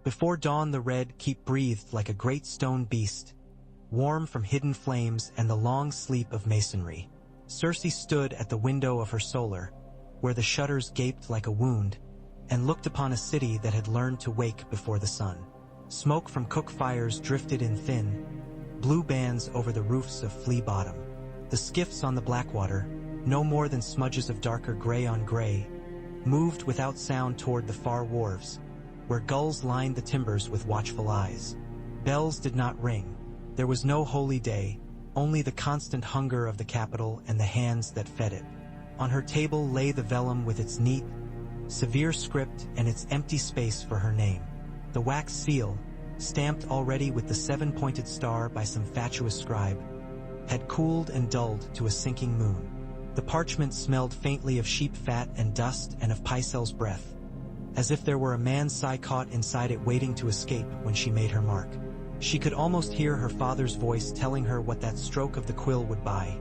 Before dawn the red keep breathed like a great stone beast, warm from hidden flames and the long sleep of masonry. Cersei stood at the window of her solar, where the shutters gaped like a wound, and looked upon a city that had learned to wake before the sun. Smoke from cook fires drifted in thin, blue bands over the roofs of Flea Bottom. The skiffs on the Blackwater, no more than smudges of darker gray on gray, moved without sound toward the far wharves, where gulls lined the timbers with watchful eyes. Bells did not ring. There was no holy day, only the constant hunger of the capital and the hands that fed it. On her table lay the vellum with its neat, severe script and its empty space for her name. The wax seal, stamped already with the 7-pointed star by some fatuous scribe, had cooled and dulled to a sinking moon. The parchment smelled faintly of sheep fat and dust and of Pycelle's breath, as if there were a man's sigh caught inside it waiting to escape when she made her mark. She could almost hear her father's voice telling her what that stroke of the quill would buy.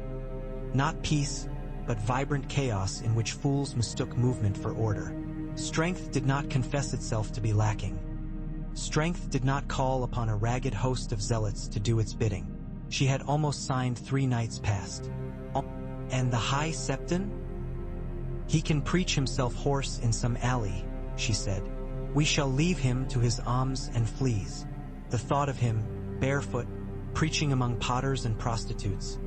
Not peace, but vibrant chaos in which fools mistook movement for order. Strength did not confess itself to be lacking. Strength did not call upon a ragged host of zealots to do its bidding. She had almost signed 3 nights past. And the High Septon? He can preach himself hoarse in some alley, she said. We shall leave him to his alms and fleas. The thought of him, barefoot, preaching among potters and prostitutes,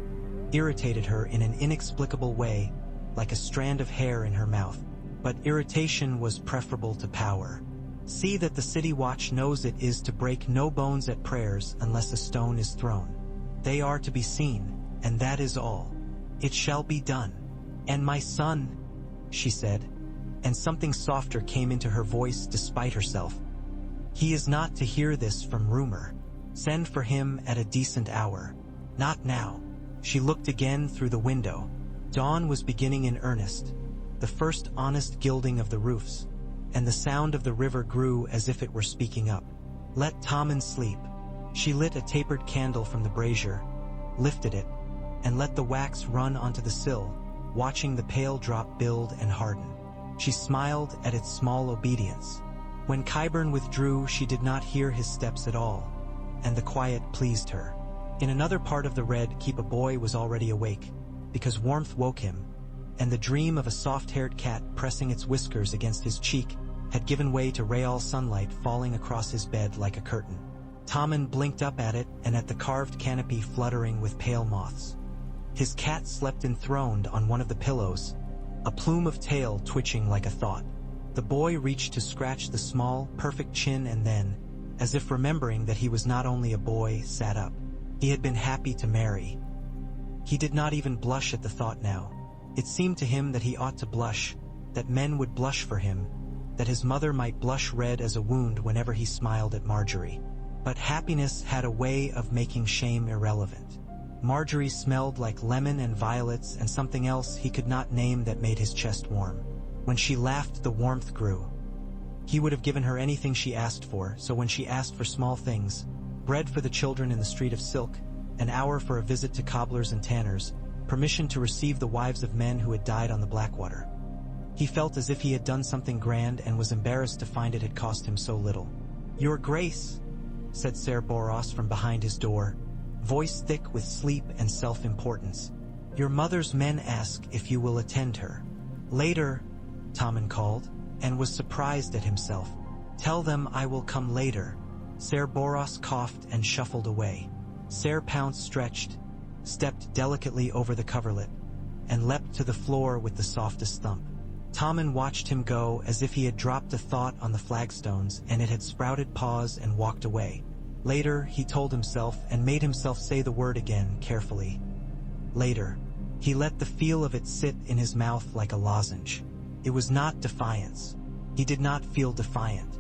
irritated her in an inexplicable way, like a strand of hair in her mouth. But irritation was preferable to power. See that the city watch knows it is to break no bones at prayers unless a stone is thrown. They are to be seen, and that is all. It shall be done. And my son, she said, and something softer came into her voice despite herself. He is not to hear this from rumor. Send for him at a decent hour. Not now. She looked again through the window. Dawn was beginning in earnest, the first honest gilding of the roofs, and the sound of the river grew as if it were speaking up. Let Tommen sleep. She lit a tapered candle from the brazier, lifted it, and let the wax run onto the sill, watching the pale drop build and harden. She smiled at its small obedience. When Qyburn withdrew, she did not hear his steps at all, and the quiet pleased her. In another part of the red keep a boy was already awake, because warmth woke him, and the dream of a soft-haired cat pressing its whiskers against his cheek had given way to real sunlight falling across his bed like a curtain. Tommen blinked up at it and at the carved canopy fluttering with pale moths. His cat slept enthroned on one of the pillows, a plume of tail twitching like a thought. The boy reached to scratch the small, perfect chin and then, as if remembering that he was not only a boy, sat up. He had been happy to marry. He did not even blush at the thought now. It seemed to him that he ought to blush, that men would blush for him, that his mother might blush red as a wound whenever he smiled at Marjorie. But happiness had a way of making shame irrelevant. Marjorie smelled like lemon and violets and something else he could not name that made his chest warm. When she laughed, the warmth grew. He would have given her anything she asked for, so when she asked for small things, bread for the children in the street of silk, an hour for a visit to cobblers and tanners, permission to receive the wives of men who had died on the Blackwater, he felt as if he had done something grand and was embarrassed to find it had cost him so little. "Your Grace," said Ser Boros from behind his door, voice thick with sleep and self-importance, "your mother's men ask if you will attend her." "Later," Tommen called, and was surprised at himself. "Tell them I will come later." Ser Boros coughed and shuffled away. Ser Pounce stretched, stepped delicately over the coverlet, and leapt to the floor with the softest thump. Tommen watched him go as if he had dropped a thought on the flagstones and it had sprouted paws and walked away. Later, he told himself and made himself say the word again carefully. Later. He let the feel of it sit in his mouth like a lozenge. It was not defiance. He did not feel defiant.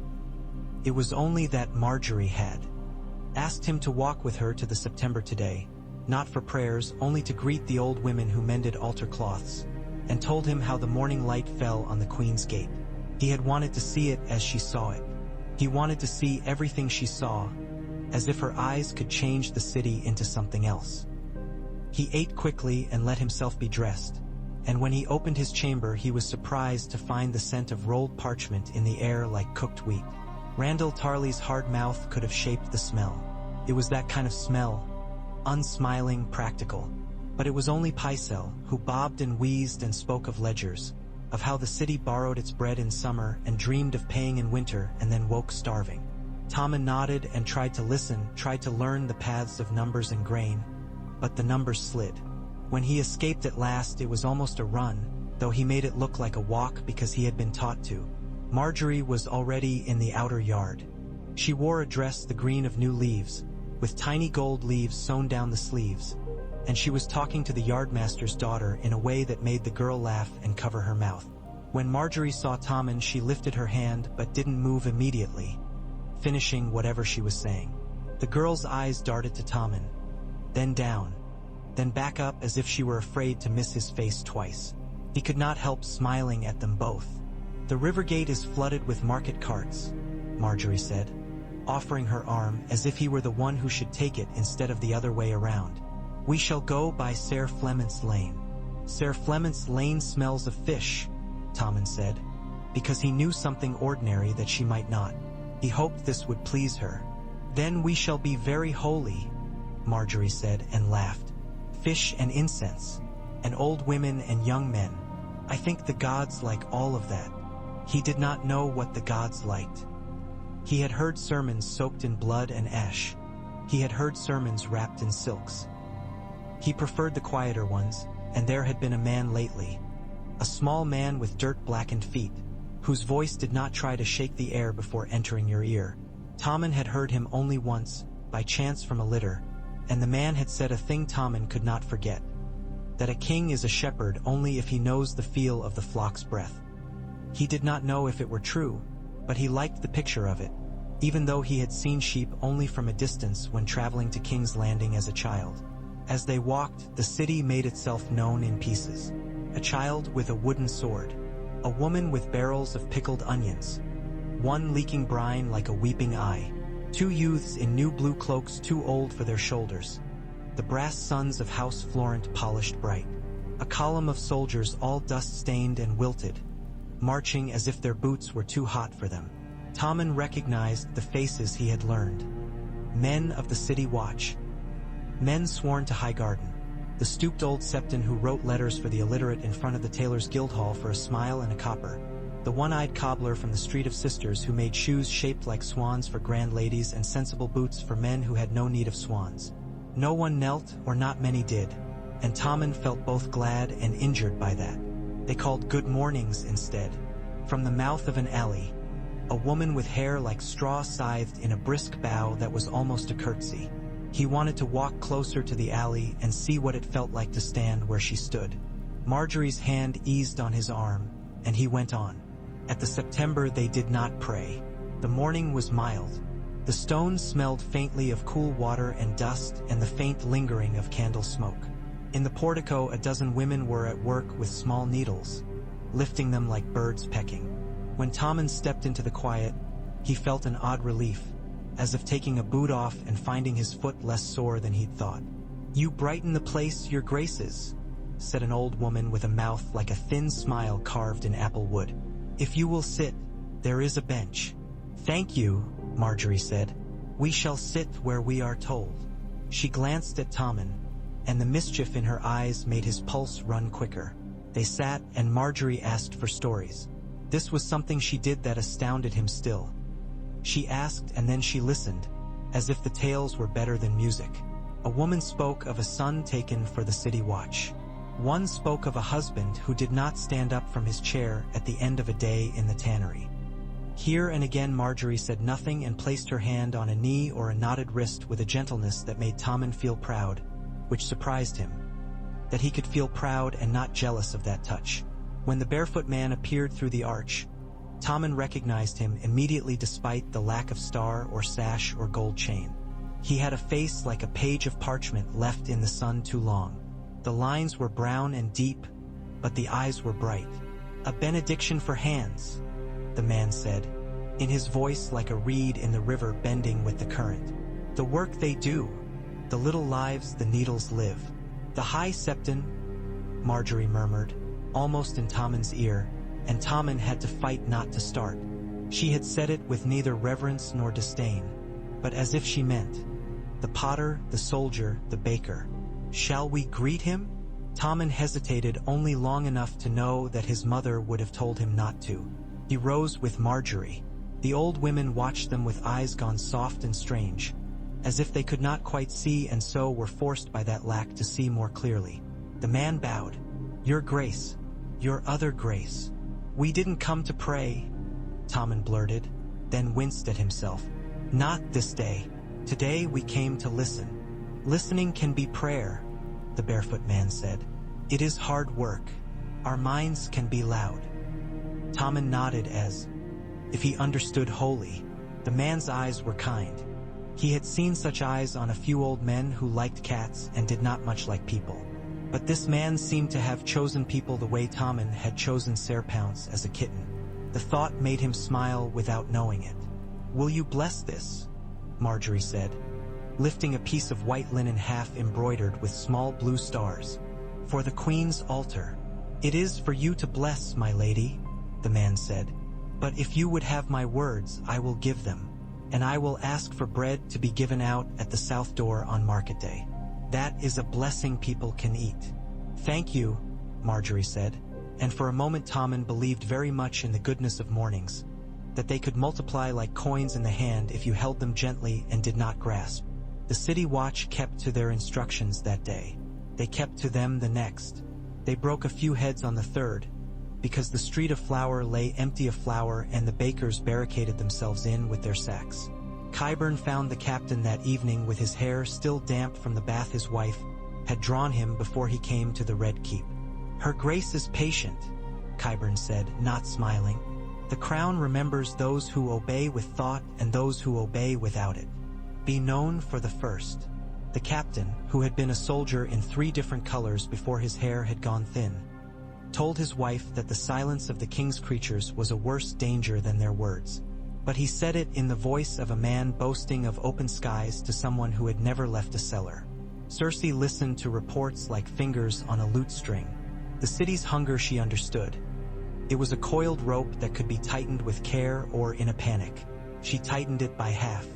It was only that Marjorie had asked him to walk with her to the September today, not for prayers, only to greet the old women who mended altar cloths, and told him how the morning light fell on the Queen's Gate. He had wanted to see it as she saw it. He wanted to see everything she saw, as if her eyes could change the city into something else. He ate quickly and let himself be dressed, and when he opened his chamber he was surprised to find the scent of rolled parchment in the air like cooked wheat. Randall Tarley's hard mouth could have shaped the smell. It was that kind of smell, unsmiling, practical. But it was only Pycelle who bobbed and wheezed and spoke of ledgers, of how the city borrowed its bread in summer and dreamed of paying in winter and then woke starving. Tommen nodded and tried to listen, tried to learn the paths of numbers and grain, but the numbers slid. When he escaped at last, it was almost a run, though he made it look like a walk because he had been taught to. Marjorie was already in the outer yard. She wore a dress the green of new leaves, with tiny gold leaves sewn down the sleeves, and she was talking to the yardmaster's daughter in a way that made the girl laugh and cover her mouth. When Marjorie saw Tommen, she lifted her hand but didn't move immediately, finishing whatever she was saying. The girl's eyes darted to Tommen, then down, then back up as if she were afraid to miss his face twice. He could not help smiling at them both. "The river gate is flooded with market carts," Marjorie said, offering her arm as if he were the one who should take it instead of the other way around. "We shall go by Ser Flement's Lane." "Ser Flement's Lane smells of fish," Tommen said, because he knew something ordinary that she might not. He hoped this would please her. "Then we shall be very holy," Marjorie said and laughed. "Fish and incense, and old women and young men. I think the gods like all of that." He did not know what the gods liked. He had heard sermons soaked in blood and ash. He had heard sermons wrapped in silks. He preferred the quieter ones, and there had been a man lately, a small man with dirt-blackened feet, whose voice did not try to shake the air before entering your ear. Tommen had heard him only once, by chance from a litter, and the man had said a thing Tommen could not forget, that a king is a shepherd only if he knows the feel of the flock's breath. He did not know if it were true, but he liked the picture of it, even though he had seen sheep only from a distance when traveling to King's Landing as a child. As they walked, the city made itself known in pieces. A child with a wooden sword, a woman with barrels of pickled onions, one leaking brine like a weeping eye, two youths in new blue cloaks too old for their shoulders, the brass sons of House Florent polished bright, a column of soldiers all dust-stained and wilted, marching as if their boots were too hot for them. Tommen recognized the faces he had learned. Men of the city watch. Men sworn to Highgarden. The stooped old septon who wrote letters for the illiterate in front of the Tailors' Guildhall for a smile and a copper. The one-eyed cobbler from the Street of Sisters who made shoes shaped like swans for grand ladies and sensible boots for men who had no need of swans. No one knelt, or not many did, and Tommen felt both glad and injured by that. They called good mornings instead. From the mouth of an alley, a woman with hair like straw scythed in a brisk bow that was almost a curtsy. He wanted to walk closer to the alley and see what it felt like to stand where she stood. Marjorie's hand eased on his arm, and he went on. At the September they did not pray. The morning was mild. The stones smelled faintly of cool water and dust and the faint lingering of candle smoke. In the portico, a dozen women were at work with small needles, lifting them like birds pecking. When Tommen stepped into the quiet, he felt an odd relief, as if taking a boot off and finding his foot less sore than he'd thought. "You brighten the place, your graces," said an old woman with a mouth like a thin smile carved in apple wood. "If you will sit, there is a bench." "Thank you," Marjorie said. "We shall sit where we are told." She glanced at Tommen, and the mischief in her eyes made his pulse run quicker. They sat, and Marjorie asked for stories. This was something she did that astounded him still. She asked and then she listened, as if the tales were better than music. A woman spoke of a son taken for the city watch. One spoke of a husband who did not stand up from his chair at the end of a day in the tannery. Here and again Marjorie said nothing and placed her hand on a knee or a knotted wrist with a gentleness that made Tommen feel proud, which surprised him. That he could feel proud and not jealous of that touch. When the barefoot man appeared through the arch, Tommen recognized him immediately despite the lack of star or sash or gold chain. He had a face like a page of parchment left in the sun too long. The lines were brown and deep, but the eyes were bright. "A benediction for hands," the man said, in his voice like a reed in the river bending with the current. "The work they do, the little lives the needles live." "The high septon," Marjorie murmured, almost in Tommen's ear, and Tommen had to fight not to start. She had said it with neither reverence nor disdain, but as if she meant, "The potter, the soldier, the baker. Shall we greet him?" Tommen hesitated only long enough to know that his mother would have told him not to. He rose with Marjorie. The old women watched them with eyes gone soft and strange, as if they could not quite see and so were forced by that lack to see more clearly. The man bowed. "Your Grace, your other Grace. We didn't come to pray," Tommen blurted, then winced at himself. "Not this day. Today we came to listen." "Listening can be prayer," the barefoot man said. "It is hard work. Our minds can be loud." Tommen nodded as if he understood wholly. The man's eyes were kind. He had seen such eyes on a few old men who liked cats and did not much like people. But this man seemed to have chosen people the way Tommen had chosen Pounce as a kitten. The thought made him smile without knowing it. "Will you bless this?" Marjorie said, lifting a piece of white linen half embroidered with small blue stars. "For the Queen's altar." "It is for you to bless, my lady," the man said. "But if you would have my words, I will give them. And I will ask for bread to be given out at the south door on market day. That is a blessing people can eat." "Thank you," Marjorie said, and for a moment Tommen believed very much in the goodness of mornings, that they could multiply like coins in the hand if you held them gently and did not grasp. The city watch kept to their instructions that day. They kept to them the next. They broke a few heads on the third, because the street of flour lay empty of flour and the bakers barricaded themselves in with their sacks. Qyburn found the captain that evening with his hair still damp from the bath his wife had drawn him before he came to the Red Keep. "Her Grace is patient," Qyburn said, not smiling. "The crown remembers those who obey with thought and those who obey without it. Be known for the first." The captain, who had been a soldier in 3 different colors before his hair had gone thin, told his wife that the silence of the king's creatures was a worse danger than their words. But he said it in the voice of a man boasting of open skies to someone who had never left a cellar. Cersei listened to reports like fingers on a lute string. The city's hunger she understood. It was a coiled rope that could be tightened with care or in a panic. She tightened it by half.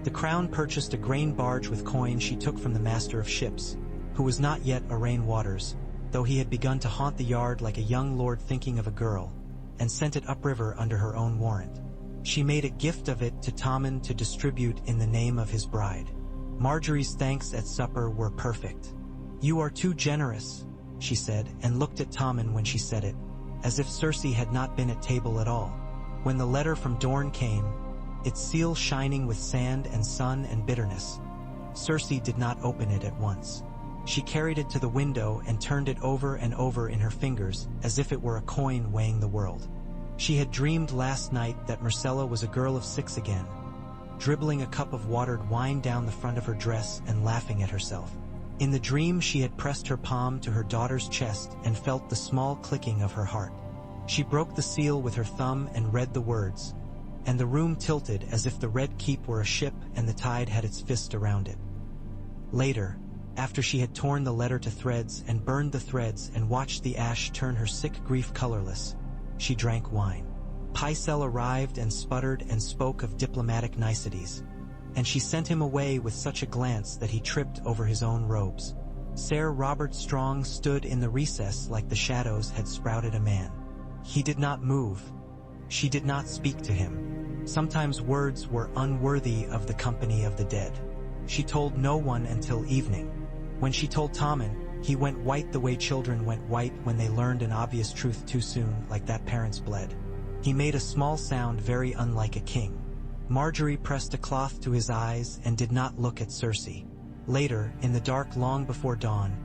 The crown purchased a grain barge with coin she took from the master of ships, who was not yet Arain Waters, though he had begun to haunt the yard like a young lord thinking of a girl, and sent it upriver under her own warrant. She made a gift of it to Tommen to distribute in the name of his bride. Marjorie's thanks at supper were perfect. "You are too generous," she said, and looked at Tommen when she said it, as if Cersei had not been at table at all. When the letter from Dorne came, its seal shining with sand and sun and bitterness, Cersei did not open it at once. She carried it to the window and turned it over and over in her fingers as if it were a coin weighing the world. She had dreamed last night that Myrcella was a girl of 6 again, dribbling a cup of watered wine down the front of her dress and laughing at herself. In the dream she had pressed her palm to her daughter's chest and felt the small clicking of her heart. She broke the seal with her thumb and read the words, and the room tilted as if the Red Keep were a ship and the tide had its fist around it. Later, after she had torn the letter to threads and burned the threads and watched the ash turn her sick grief colorless, she drank wine. Pycelle arrived and sputtered and spoke of diplomatic niceties, and she sent him away with such a glance that he tripped over his own robes. Ser Robert Strong stood in the recess like the shadows had sprouted a man. He did not move. She did not speak to him. Sometimes words were unworthy of the company of the dead. She told no one until evening. When she told Tommen, he went white the way children went white when they learned an obvious truth too soon, like that parents bled. He made a small sound very unlike a king. Marjorie pressed a cloth to his eyes and did not look at Cersei. Later, in the dark long before dawn,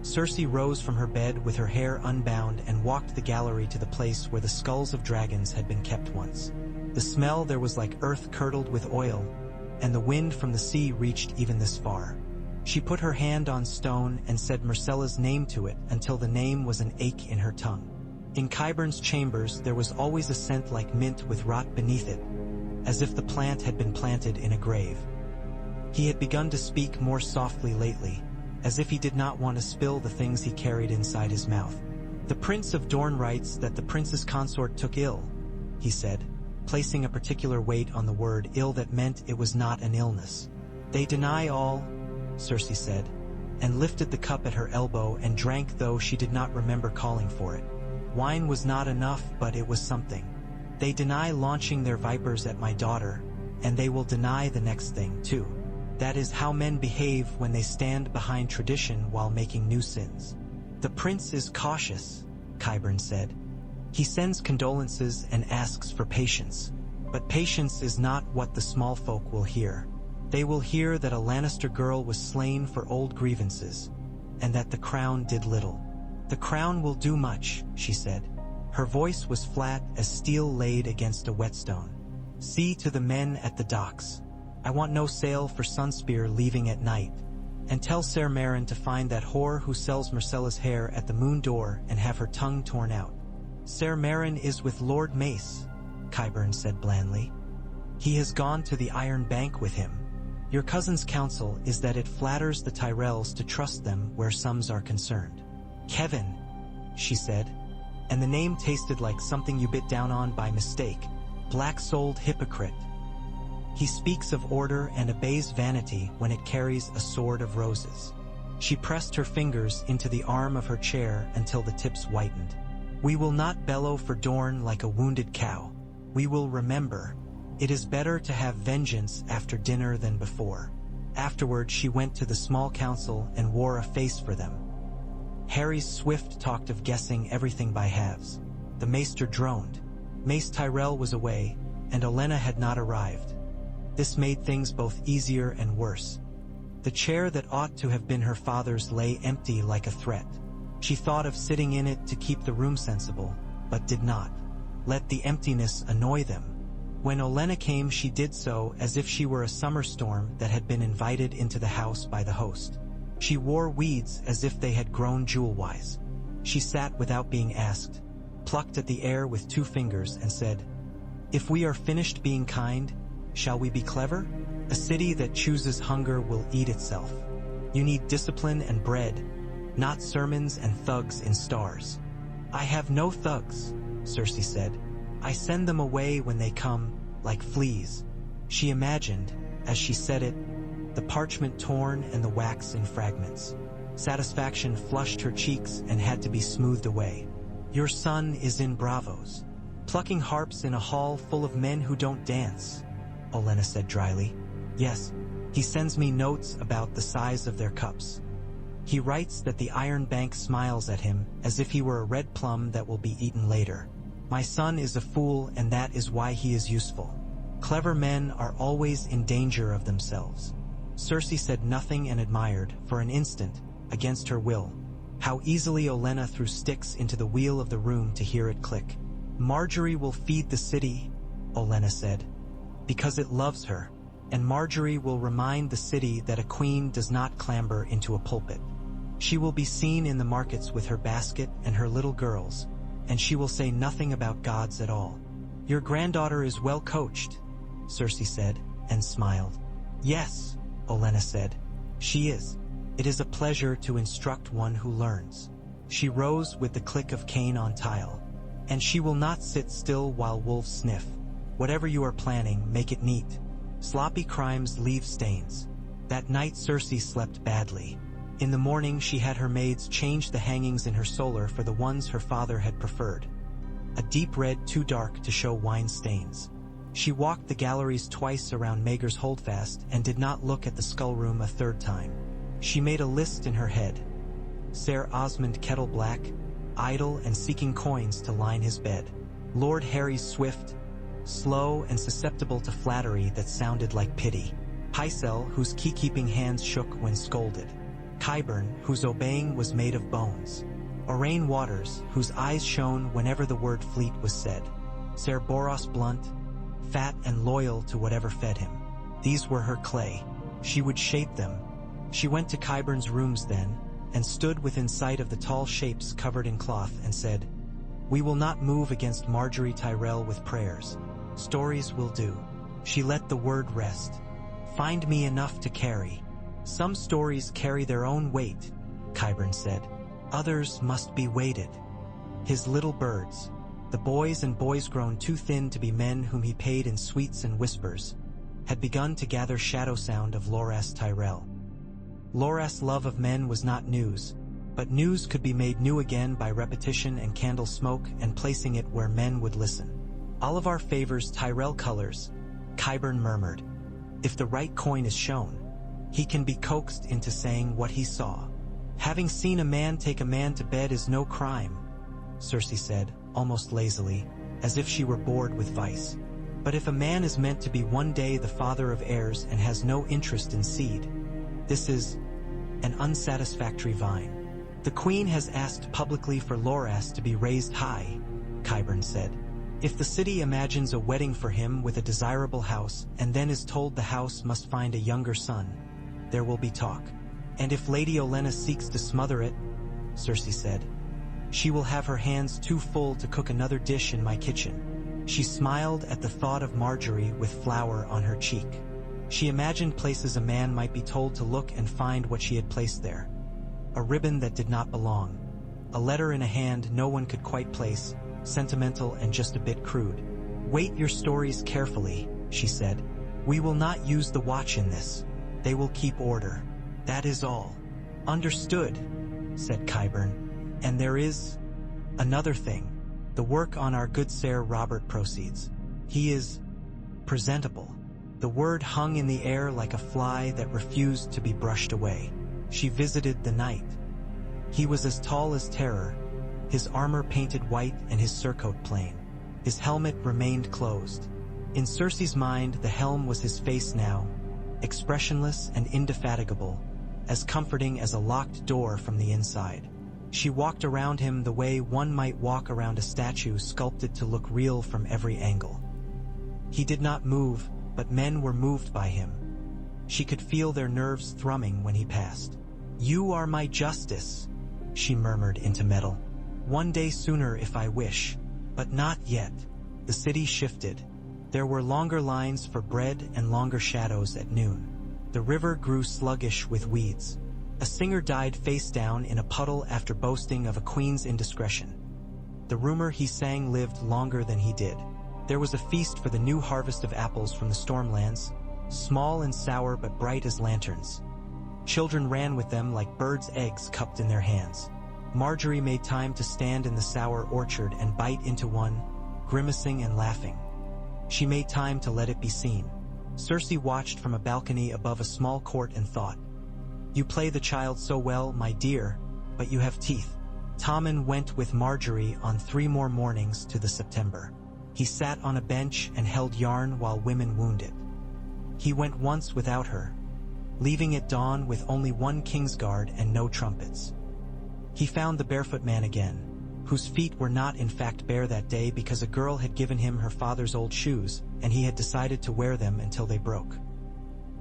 Cersei rose from her bed with her hair unbound and walked the gallery to the place where the skulls of dragons had been kept once. The smell there was like earth curdled with oil, and the wind from the sea reached even this far. She put her hand on stone and said Myrcella's name to it until the name was an ache in her tongue. In Qyburn's chambers there was always a scent like mint with rot beneath it, as if the plant had been planted in a grave. He had begun to speak more softly lately, as if he did not want to spill the things he carried inside his mouth. "The Prince of Dorne writes that the prince's consort took ill," he said. placing a particular weight on the word ill that meant it was not an illness. "They deny all," Cersei said, and lifted the cup at her elbow and drank, though she did not remember calling for it. Wine was not enough, but it was something. "They deny launching their vipers at my daughter, and they will deny the next thing, too. That is how men behave when they stand behind tradition while making new sins." "The prince is cautious," Qyburn said. "He sends condolences and asks for patience. But patience is not what the small folk will hear. They will hear that a Lannister girl was slain for old grievances, and that the crown did little." "The crown will do much," she said. Her voice was flat as steel laid against a whetstone. "See to the men at the docks. I want no sail for Sunspear leaving at night. And tell Ser Meryn to find that whore who sells Myrcella's hair at the Moon Door and have her tongue torn out." "Ser Meryn is with Lord Mace," Qyburn said blandly. "He has gone to the Iron Bank with him. Your cousin's counsel is that it flatters the Tyrells to trust them where sums are concerned." "Kevin," she said, and the name tasted like something you bit down on by mistake. "Black-souled hypocrite. He speaks of order and obeys vanity when it carries a sword of roses." She pressed her fingers into the arm of her chair until the tips whitened. "We will not bellow for Dorne like a wounded cow. We will remember. It is better to have vengeance after dinner than before." Afterward, she went to the small council and wore a face for them. Harry's Swift talked of guessing everything by halves. The maester droned. Mace Tyrell was away, and Olenna had not arrived. This made things both easier and worse. The chair that ought to have been her father's lay empty like a threat. She thought of sitting in it to keep the room sensible, but did not. Let the emptiness annoy them. When Olenna came, she did so as if she were a summer storm that had been invited into the house by the host. She wore weeds as if they had grown jewel-wise. She sat without being asked, plucked at the air with 2 fingers, and said, "If we are finished being kind, shall we be clever? A city that chooses hunger will eat itself. You need discipline and bread, not sermons and thugs in stars." "I have no thugs," Cersei said. "I send them away when they come, like fleas." She imagined, as she said it, the parchment torn and the wax in fragments. Satisfaction flushed her cheeks and had to be smoothed away. "Your son is in Bravos, plucking harps in a hall full of men who don't dance," Olenna said dryly. "Yes, he sends me notes about the size of their cups. He writes that the Iron Bank smiles at him as if he were a red plum that will be eaten later. My son is a fool, and that is why he is useful. Clever men are always in danger of themselves." Cersei said nothing and admired, for an instant, against her will, how easily Olenna threw sticks into the wheel of the room to hear it click. "Marjorie will feed the city," Olenna said, "because it loves her, and Marjorie will remind the city that a queen does not clamber into a pulpit. She will be seen in the markets with her basket and her little girls, and she will say nothing about gods at all." "Your granddaughter is well coached," Cersei said, and smiled. "Yes," Olenna said, "she is. It is a pleasure to instruct one who learns." She rose with the click of cane on tile. "And she will not sit still while wolves sniff. Whatever you are planning, make it neat. Sloppy crimes leave stains." That night Cersei slept badly. In the morning she had her maids change the hangings in her solar for the ones her father had preferred. A deep red too dark to show wine stains. She walked the galleries twice around Maegor's Holdfast and did not look at the skull room a 3rd time. She made a list in her head. Ser Osmond Kettleblack, idle and seeking coins to line his bed. Lord Harry Swift, slow and susceptible to flattery that sounded like pity. Pycelle, whose key-keeping hands shook when scolded. Qyburn, whose obeying was made of bones. Oraine Waters, whose eyes shone whenever the word fleet was said. Ser Boros Blunt, fat and loyal to whatever fed him. These were her clay. She would shape them. She went to Qyburn's rooms then, and stood within sight of the tall shapes covered in cloth and said, "We will not move against Marjorie Tyrell with prayers. Stories will do." She let the word rest. "Find me enough to carry." "Some stories carry their own weight," Qyburn said. "Others must be weighted." His little birds. The boys and boys grown too thin to be men whom he paid in sweets and whispers, had begun to gather shadow sound of Loras Tyrell. Loras' love of men was not news, but news could be made new again by repetition and candle smoke and placing it where men would listen. Olivar favors Tyrell colors, Qyburn murmured. If the right coin is shown, he can be coaxed into saying what he saw. Having seen a man take a man to bed is no crime, Cersei said, almost lazily, as if she were bored with vice. But if a man is meant to be one day the father of heirs and has no interest in seed, this is an unsatisfactory vine. The queen has asked publicly for Loras to be raised high, Qyburn said. If the city imagines a wedding for him with a desirable house and then is told the house must find a younger son, there will be talk. And if Lady Olenna seeks to smother it, Cersei said, she will have her hands too full to cook another dish in my kitchen. She smiled at the thought of Marjorie with flour on her cheek. She imagined places a man might be told to look and find what she had placed there. A ribbon that did not belong. A letter in a hand no one could quite place, sentimental and just a bit crude. Weight your stories carefully, she said. We will not use the watch in this. They will keep order. That is all. Understood, said Qyburn. And there is another thing. The work on our good Sir Robert proceeds. He is presentable. The word hung in the air like a fly that refused to be brushed away. She visited the knight. He was as tall as terror, his armor painted white and his surcoat plain. His helmet remained closed. In Cersei's mind, the helm was his face now, expressionless and indefatigable, as comforting as a locked door from the inside. She walked around him the way one might walk around a statue sculpted to look real from every angle. He did not move, but men were moved by him. She could feel their nerves thrumming when he passed. You are my justice, she murmured into metal. One day sooner if I wish, but not yet. The city shifted. There were longer lines for bread and longer shadows at noon. The river grew sluggish with weeds. A singer died face down in a puddle after boasting of a queen's indiscretion. The rumor he sang lived longer than he did. There was a feast for the new harvest of apples from the Stormlands, small and sour but bright as lanterns. Children ran with them like birds' eggs cupped in their hands. Marjorie made time to stand in the sour orchard and bite into one, grimacing and laughing. She made time to let it be seen. Cersei watched from a balcony above a small court and thought, you play the child so well, my dear, but you have teeth. Tommen went with Marjorie on 3 more mornings to the September. He sat on a bench and held yarn while women wounded. He went once without her, leaving at dawn with only 1 Kingsguard and no trumpets. He found the barefoot man again, whose feet were not in fact bare that day because a girl had given him her father's old shoes, and he had decided to wear them until they broke.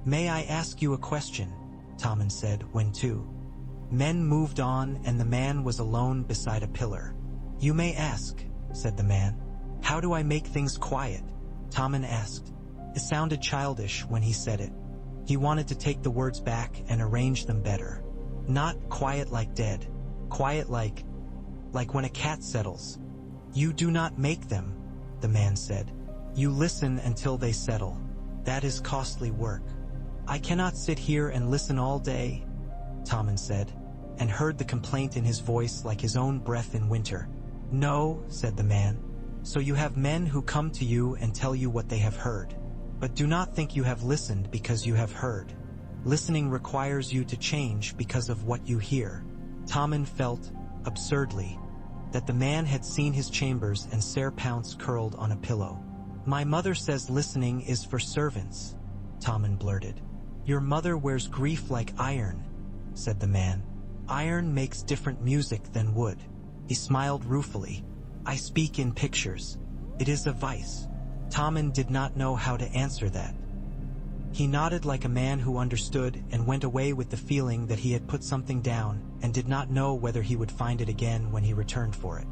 May I ask you a question? Tommen said when 2 men moved on and the man was alone beside a pillar. You may ask, said the man. How do I make things quiet? Tommen asked. It sounded childish when he said it. He wanted to take the words back and arrange them better. Not quiet like dead. Quiet like when a cat settles. You do not make them, the man said. You listen until they settle. That is costly work. I cannot sit here and listen all day, Tommen said, and heard the complaint in his voice like his own breath in winter. No, said the man. So you have men who come to you and tell you what they have heard. But do not think you have listened because you have heard. Listening requires you to change because of what you hear. Tommen felt, absurdly, that the man had seen his chambers and Ser Pounce curled on a pillow. My mother says listening is for servants, Tommen blurted. Your mother wears grief like iron, said the man. Iron makes different music than wood. He smiled ruefully. I speak in pictures. It is a vice. Tommen did not know how to answer that. He nodded like a man who understood and went away with the feeling that he had put something down and did not know whether he would find it again when he returned for it.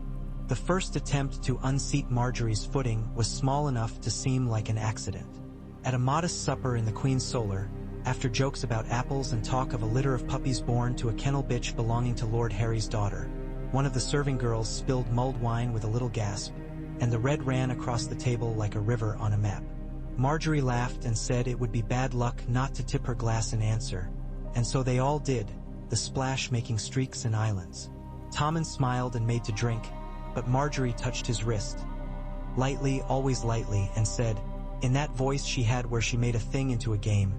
The first attempt to unseat Marjorie's footing was small enough to seem like an accident. At a modest supper in the Queen's Solar, after jokes about apples and talk of a litter of puppies born to a kennel bitch belonging to Lord Harry's daughter, one of the serving girls spilled mulled wine with a little gasp, and the red ran across the table like a river on a map. Marjorie laughed and said it would be bad luck not to tip her glass in answer, and so they all did, the splash making streaks and islands. Tommen smiled and made to drink, but Marjorie touched his wrist. Lightly, always lightly, and said, in that voice she had where she made a thing into a game,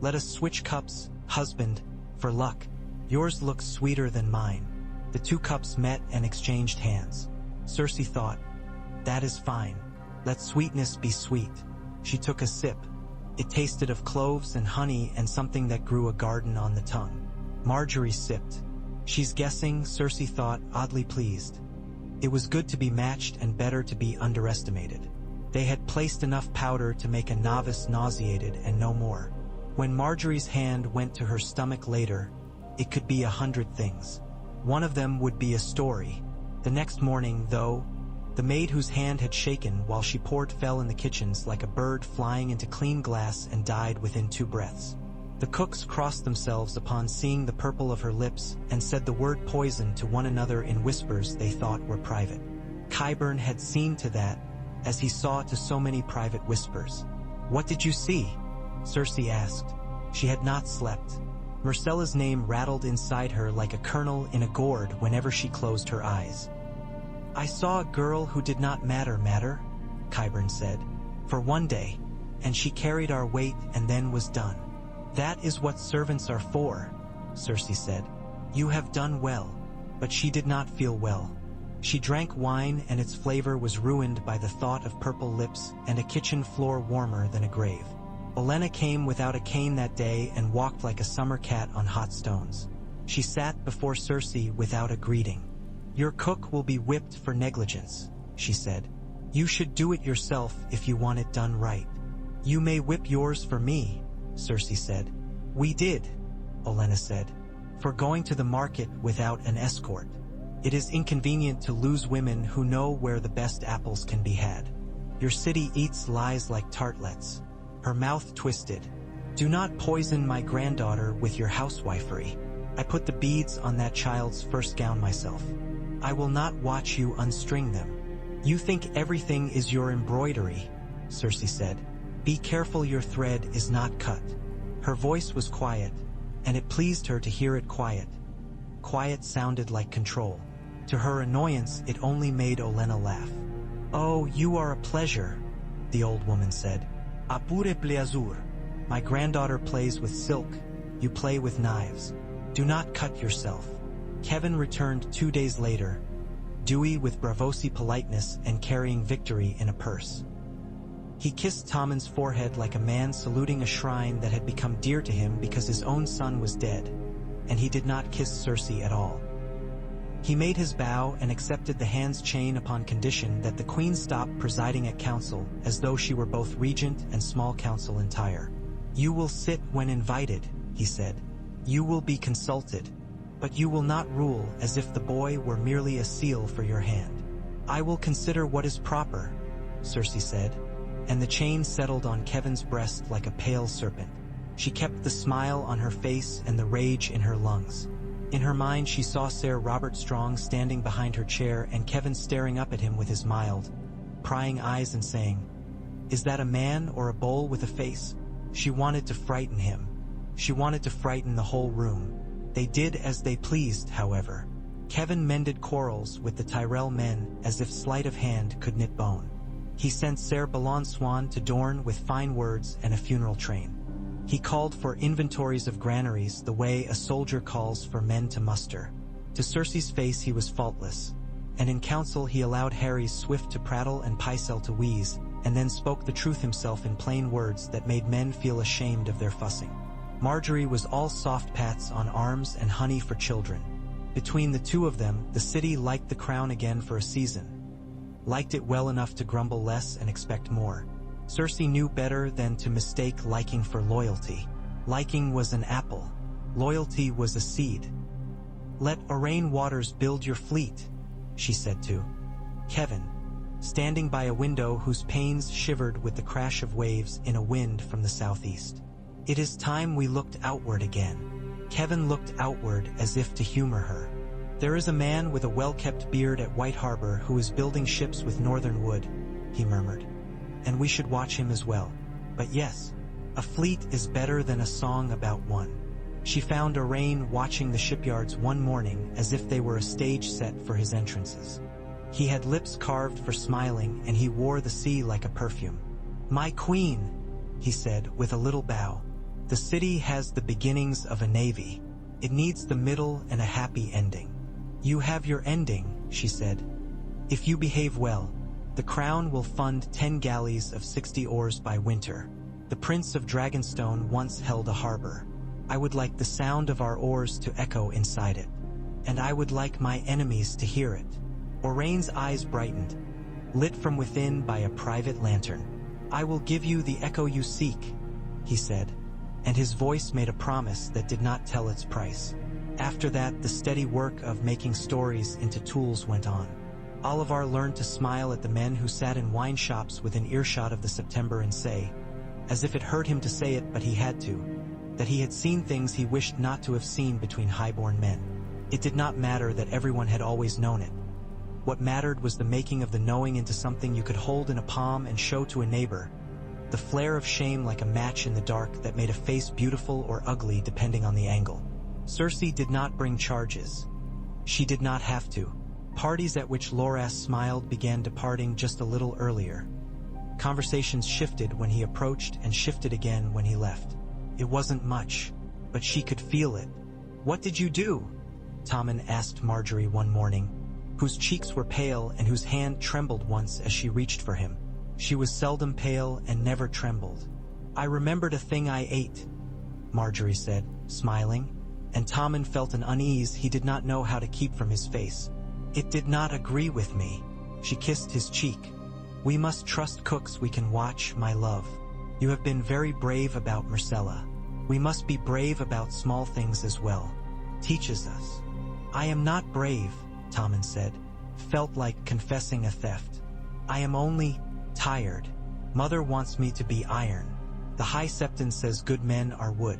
"Let us switch cups, husband, for luck. Yours looks sweeter than mine." The two cups met and exchanged hands. Cersei thought, that is fine. Let sweetness be sweet. She took a sip. It tasted of cloves and honey and something that grew a garden on the tongue. Marjorie sipped. She's guessing, Cersei thought, oddly pleased. It was good to be matched and better to be underestimated. They had placed enough powder to make a novice nauseated and no more. When Marjorie's hand went to her stomach later, it could be 100 things. One of them would be a story. The next morning, though, the maid whose hand had shaken while she poured fell in the kitchens like a bird flying into clean glass and died within 2 breaths. The cooks crossed themselves upon seeing the purple of her lips and said the word poison to one another in whispers they thought were private. Qyburn had seen to that, as he saw to so many private whispers. "What did you see?" Cersei asked. She had not slept. Myrcella's name rattled inside her like a kernel in a gourd whenever she closed her eyes. "I saw a girl who did not matter, Qyburn said, "for one day, and she carried our weight and then was done." "That is what servants are for," Cersei said. "You have done well." But she did not feel well. She drank wine and its flavor was ruined by the thought of purple lips and a kitchen floor warmer than a grave. Olenna came without a cane that day and walked like a summer cat on hot stones. She sat before Cersei without a greeting. "Your cook will be whipped for negligence," she said. "You should do it yourself if you want it done right." "You may whip yours for me," Cersei said. "We did," Olenna said, "for going to the market without an escort. It is inconvenient to lose women who know where the best apples can be had. Your city eats lies like tartlets." Her mouth twisted. "Do not poison my granddaughter with your housewifery. I put the beads on that child's first gown myself. I will not watch you unstring them." "You think everything is your embroidery," Cersei said. "Be careful your thread is not cut." Her voice was quiet, and it pleased her to hear it quiet. Quiet sounded like control. To her annoyance, it only made Olenna laugh. "Oh, you are a pleasure," the old woman said. "Apure pleasure. My granddaughter plays with silk, you play with knives. Do not cut yourself." Kevin returned 2 days later, dewy with Braavosi politeness and carrying victory in a purse. He kissed Tommen's forehead like a man saluting a shrine that had become dear to him because his own son was dead, and he did not kiss Cersei at all. He made his bow and accepted the hand's chain upon condition that the queen stop presiding at council as though she were both regent and small council entire. "You will sit when invited," he said. "You will be consulted, but you will not rule as if the boy were merely a seal for your hand." "I will consider what is proper," Cersei said, and the chain settled on Kevin's breast like a pale serpent. She kept the smile on her face and the rage in her lungs. In her mind she saw Sir Robert Strong standing behind her chair and Kevin staring up at him with his mild, prying eyes and saying, "Is that a man or a bull with a face?" She wanted to frighten him. She wanted to frighten the whole room. They did as they pleased, however. Kevin mended quarrels with the Tyrell men as if sleight of hand could knit bone. He sent Ser Balon Swan to Dorne with fine words and a funeral train. He called for inventories of granaries the way a soldier calls for men to muster. To Cersei's face he was faultless, and in council he allowed Harry's Swift to prattle and Pycelle to wheeze, and then spoke the truth himself in plain words that made men feel ashamed of their fussing. Marjorie was all soft pats on arms and honey for children. Between the two of them, the city liked the crown again for a season. Liked it well enough to grumble less and expect more. Cersei knew better than to mistake liking for loyalty. Liking was an apple. Loyalty was a seed. "Let Orain Waters build your fleet," she said to Kevin, standing by a window whose panes shivered with the crash of waves in a wind from the southeast. "It is time we looked outward again." Kevin looked outward as if to humor her. "There is a man with a well-kept beard at White Harbor who is building ships with northern wood," he murmured. "And we should watch him as well. But yes, a fleet is better than a song about one." She found Orain watching the shipyards one morning as if they were a stage set for his entrances. He had lips carved for smiling, and he wore the sea like a perfume. "My queen," he said with a little bow, "the city has the beginnings of a navy. It needs the middle and a happy ending." "You have your ending," she said. "If you behave well, the crown will fund 10 galleys of 60 oars by winter. The Prince of Dragonstone once held a harbor. I would like the sound of our oars to echo inside it. And I would like my enemies to hear it." Orain's eyes brightened, lit from within by a private lantern. "I will give you the echo you seek," he said, and his voice made a promise that did not tell its price. After that, the steady work of making stories into tools went on. Oliver learned to smile at the men who sat in wine shops within earshot of the September and say, as if it hurt him to say it but he had to, that he had seen things he wished not to have seen between highborn men. It did not matter that everyone had always known it. What mattered was the making of the knowing into something you could hold in a palm and show to a neighbor, the flare of shame like a match in the dark that made a face beautiful or ugly depending on the angle. Cersei did not bring charges. She did not have to. Parties at which Loras smiled began departing just a little earlier. Conversations shifted when he approached and shifted again when he left. It wasn't much, but she could feel it. "What did you do?" Tommen asked Margaery one morning, whose cheeks were pale and whose hand trembled once as she reached for him. She was seldom pale and never trembled. "I remembered a thing I ate," Margaery said, smiling, and Tommen felt an unease he did not know how to keep from his face. "It did not agree with me." She kissed his cheek. "We must trust cooks we can watch, my love. You have been very brave about Myrcella. We must be brave about small things as well. Teaches us." "I am not brave," Tommen said, felt like confessing a theft. "I am only tired. Mother wants me to be iron. The High Septon says good men are wood.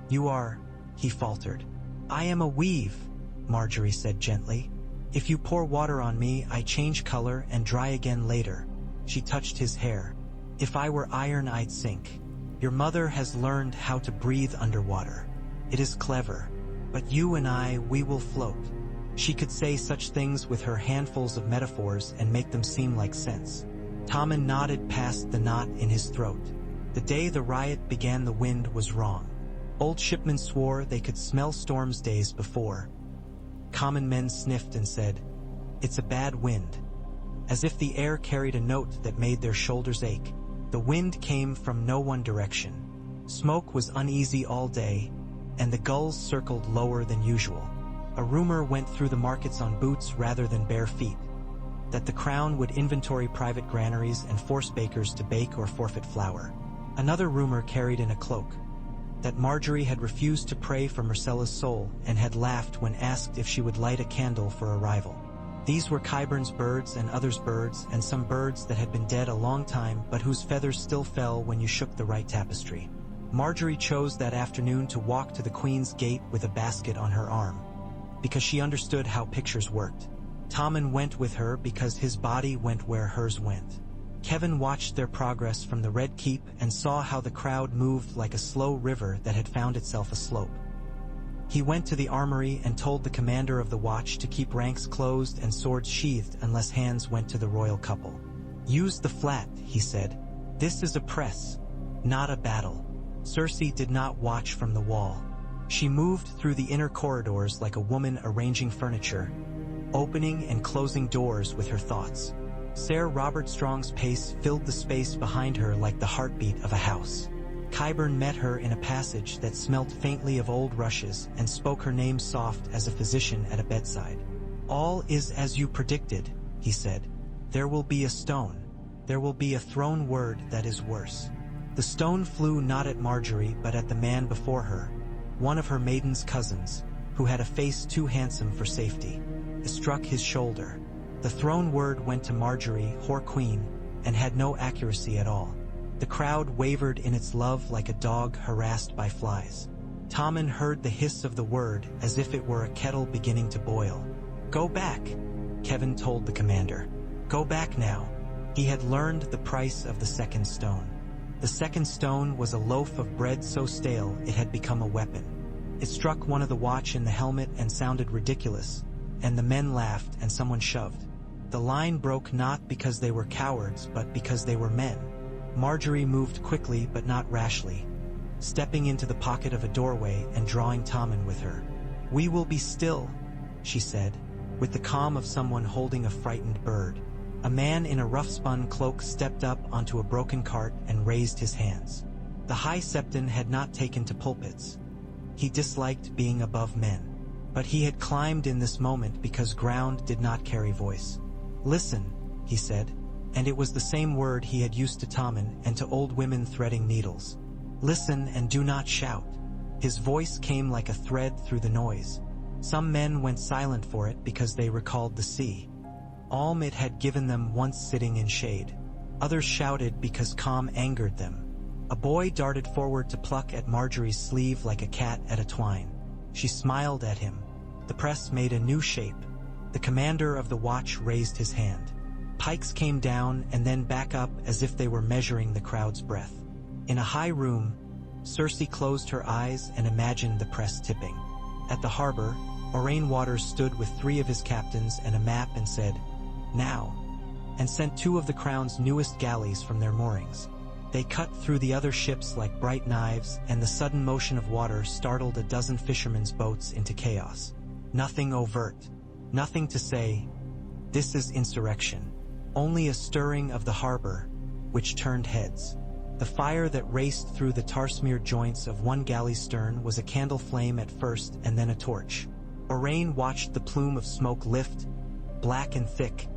You are," he faltered. "I am a weave," Margaery said gently. "If you pour water on me, I change color and dry again later." She touched his hair. "If I were iron, I'd sink. Your mother has learned how to breathe underwater. It is clever. But you and I, we will float." She could say such things with her handfuls of metaphors and make them seem like sense. Tommen nodded past the knot in his throat. The day the riot began, the wind was wrong. Old shipmen swore they could smell storms days before. Common men sniffed and said, "It's a bad wind," as if the air carried a note that made their shoulders ache. The wind came from no one direction. Smoke was uneasy all day, and the gulls circled lower than usual. A rumor went through the markets on boots rather than bare feet, that the crown would inventory private granaries and force bakers to bake or forfeit flour. Another rumor carried in a cloak, that Margaery had refused to pray for Myrcella's soul and had laughed when asked if she would light a candle for a rival. These were Qyburn's birds and others' birds and some birds that had been dead a long time but whose feathers still fell when you shook the right tapestry. Margaery chose that afternoon to walk to the Queen's Gate with a basket on her arm, because she understood how pictures worked. Tommen went with her because his body went where hers went. Kevin watched their progress from the Red Keep and saw how the crowd moved like a slow river that had found itself a slope. He went to the armory and told the commander of the watch to keep ranks closed and swords sheathed unless hands went to the royal couple. "Use the flat," he said. "This is a press, not a battle." Cersei did not watch from the wall. She moved through the inner corridors like a woman arranging furniture, opening and closing doors with her thoughts. Ser Robert Strong's pace filled the space behind her like the heartbeat of a house. Qyburn met her in a passage that smelt faintly of old rushes and spoke her name soft as a physician at a bedside. "All is as you predicted," he said. "There will be a stone. There will be a thrown word that is worse." The stone flew not at Margaery but at the man before her, one of her maiden's cousins, who had a face too handsome for safety. It struck his shoulder. The thrown word went to Margaery, Whore Queen, and had no accuracy at all. The crowd wavered in its love like a dog harassed by flies. Tommen heard the hiss of the word as if it were a kettle beginning to boil. "Go back," Kevin told the commander. "Go back now." He had learned the price of the second stone. The second stone was a loaf of bread so stale it had become a weapon. It struck one of the watch in the helmet and sounded ridiculous, and the men laughed and someone shoved. The line broke not because they were cowards, but because they were men. Marjorie moved quickly but not rashly, stepping into the pocket of a doorway and drawing Tommen with her. "We will be still," she said, with the calm of someone holding a frightened bird. A man in a rough-spun cloak stepped up onto a broken cart and raised his hands. The High Septon had not taken to pulpits. He disliked being above men. But he had climbed in this moment because ground did not carry voice. "Listen," he said, and it was the same word he had used to Tommen and to old women threading needles. "Listen and do not shout." His voice came like a thread through the noise. Some men went silent for it because they recalled the sea. Alm it had given them once sitting in shade. Others shouted because calm angered them. A boy darted forward to pluck at Marjorie's sleeve like a cat at a twine. She smiled at him. The press made a new shape. The commander of the watch raised his hand. Pikes came down and then back up as if they were measuring the crowd's breath. In a high room, Cersei closed her eyes and imagined the press tipping. At the harbor, Orain Waters stood with 3 of his captains and a map and said, "Now," and sent 2 of the crown's newest galleys from their moorings. They cut through the other ships like bright knives, and the sudden motion of water startled a dozen fishermen's boats into chaos. Nothing overt, nothing to say, "This is insurrection." Only a stirring of the harbor, which turned heads. The fire that raced through the tar-smeared joints of one galley's stern was a candle flame at first and then a torch. Orain watched the plume of smoke lift, black and thick,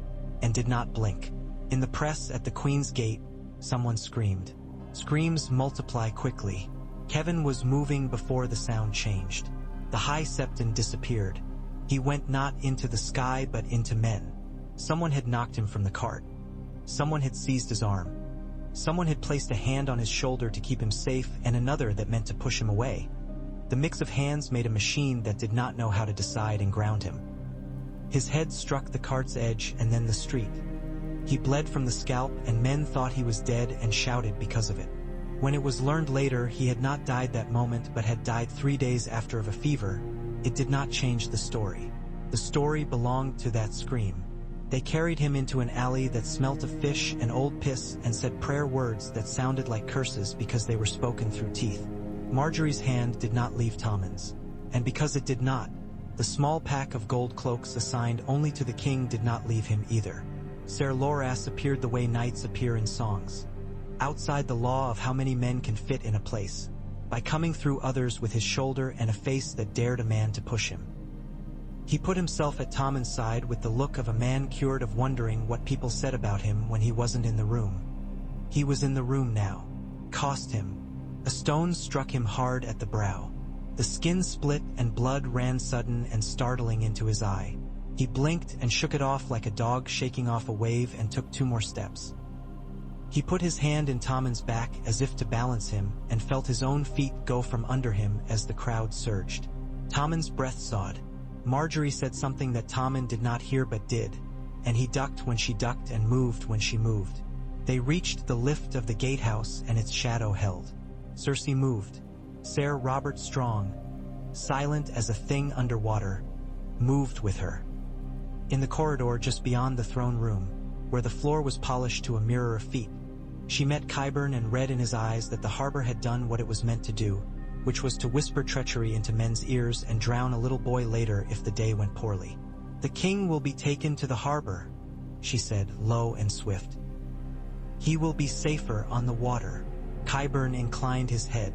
and did not blink. In the press at the Queen's Gate, someone screamed. Screams multiply quickly. Kevin was moving before the sound changed. The High Septon disappeared. He went not into the sky but into men. Someone had knocked him from the cart. Someone had seized his arm. Someone had placed a hand on his shoulder to keep him safe and another that meant to push him away. The mix of hands made a machine that did not know how to decide and ground him. His head struck the cart's edge and then the street. He bled from the scalp and men thought he was dead and shouted because of it. When it was learned later he had not died that moment but had died 3 days after of a fever, it did not change the story. The story belonged to that scream. They carried him into an alley that smelt of fish and old piss and said prayer words that sounded like curses because they were spoken through teeth. Marjorie's hand did not leave Tommen's. And because it did not, the small pack of gold cloaks assigned only to the king did not leave him either. Ser Loras appeared the way knights appear in songs. Outside the law of how many men can fit in a place, by coming through others with his shoulder and a face that dared a man to push him. He put himself at Tommen's side with the look of a man cured of wondering what people said about him when he wasn't in the room. He was in the room now. Cost him. A stone struck him hard at the brow. The skin split and blood ran sudden and startling into his eye. He blinked and shook it off like a dog shaking off a wave and took 2 more steps. He put his hand in Tommen's back as if to balance him and felt his own feet go from under him as the crowd surged. Tommen's breath sawed. Marjorie said something that Tommen did not hear but did, and he ducked when she ducked and moved when she moved. They reached the lift of the gatehouse and its shadow held. Cersei moved. Ser Robert Strong, silent as a thing underwater, moved with her. In the corridor just beyond the throne room, where the floor was polished to a mirror of feet, she met Qyburn and read in his eyes that the harbor had done what it was meant to do, which was to whisper treachery into men's ears and drown a little boy later if the day went poorly. "The king will be taken to the harbor," she said, low and swift. "He will be safer on the water." Qyburn inclined his head.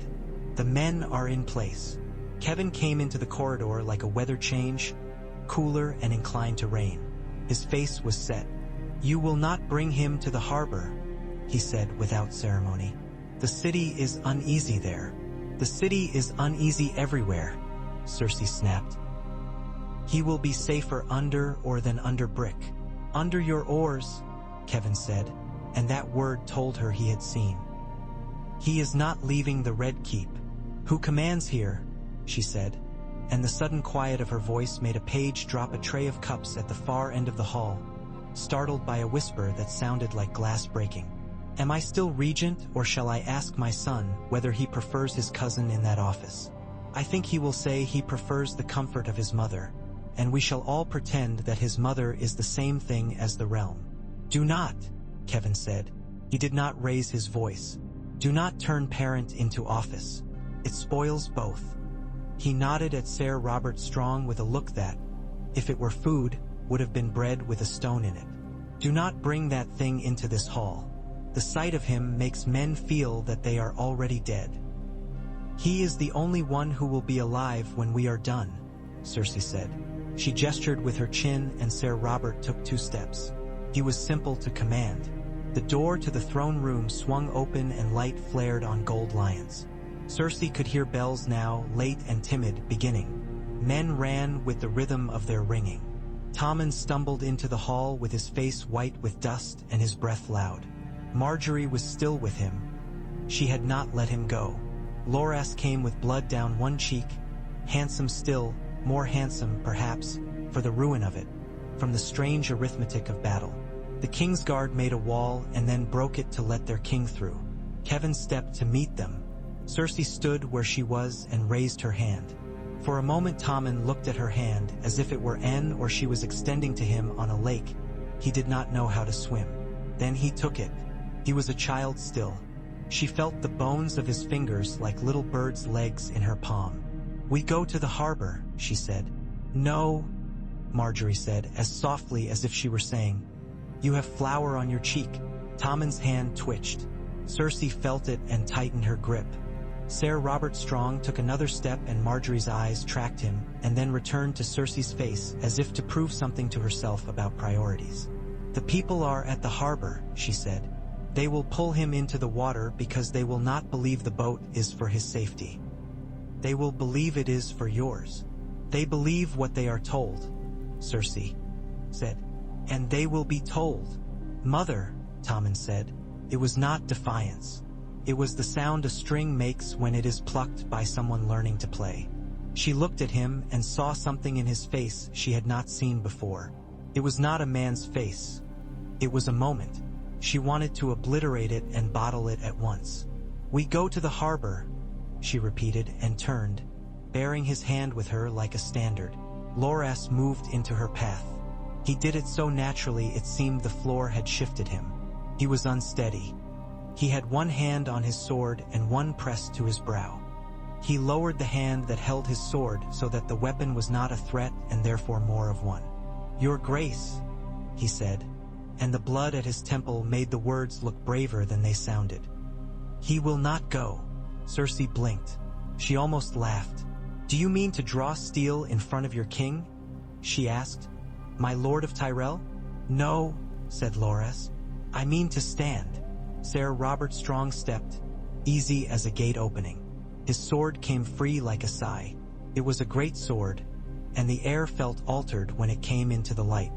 "The men are in place." Kevin came into the corridor like a weather change, cooler and inclined to rain. His face was set. "You will not bring him to the harbor," he said without ceremony. "The city is uneasy there." "The city is uneasy everywhere," Cersei snapped. "He will be safer under or than under brick." "Under your oars," Kevin said, and that word told her he had seen. "He is not leaving the Red Keep." "Who commands here?" she said. and the sudden quiet of her voice made a page drop a tray of cups at the far end of the hall, startled by a whisper that sounded like glass breaking. "Am I still regent, or shall I ask my son whether he prefers his cousin in that office? I think he will say he prefers the comfort of his mother, and we shall all pretend that his mother is the same thing as the realm." "Do not," Kevin said. He did not raise his voice. "Do not turn parent into office. It spoils both." He nodded at Sir Robert Strong with a look that, if it were food, would have been bread with a stone in it. "Do not bring that thing into this hall. The sight of him makes men feel that they are already dead." "He is the only one who will be alive when we are done," Cersei said. She gestured with her chin, and Sir Robert took 2 steps. He was simple to command. The door to the throne room swung open and light flared on gold lions. Cersei could hear bells now, late and timid, beginning. Men ran with the rhythm of their ringing. Tommen stumbled into the hall with his face white with dust and his breath loud. Marjorie was still with him. She had not let him go. Loras came with blood down one cheek, handsome still, more handsome, perhaps, for the ruin of it, from the strange arithmetic of battle. The King's Guard made a wall and then broke it to let their king through. Kevin stepped to meet them. Cersei stood where she was and raised her hand. For a moment Tommen looked at her hand as if it were N or she was extending to him on a lake. He did not know how to swim. Then he took it. He was a child still. She felt the bones of his fingers like little birds' legs in her palm. "We go to the harbor," she said. "No," Marjorie said, as softly as if she were saying, "You have flour on your cheek." Tommen's hand twitched. Cersei felt it and tightened her grip. Sir Robert Strong took another step and Marjorie's eyes tracked him, and then returned to Cersei's face as if to prove something to herself about priorities. "The people are at the harbor," she said. "They will pull him into the water because they will not believe the boat is for his safety. They will believe it is for yours. They believe what they are told," Cersei said. "And they will be told." "Mother," Tommen said. It was not defiance. It was the sound a string makes when it is plucked by someone learning to play. She looked at him and saw something in his face she had not seen before. It was not a man's face. It was a moment. She wanted to obliterate it and bottle it at once. "We go to the harbor," she repeated and turned, bearing his hand with her like a standard. Loras moved into her path. He did it so naturally it seemed the floor had shifted him. He was unsteady. He had one hand on his sword and one pressed to his brow. He lowered the hand that held his sword so that the weapon was not a threat and therefore more of one. "Your Grace," he said, and the blood at his temple made the words look braver than they sounded. "He will not go." Cersei blinked. She almost laughed. "Do you mean to draw steel in front of your king?" she asked. "My Lord of Tyrell?" "No," said Loras. "I mean to stand." Sir Robert Strong stepped, easy as a gate opening. His sword came free like a sigh. It was a great sword, and the air felt altered when it came into the light.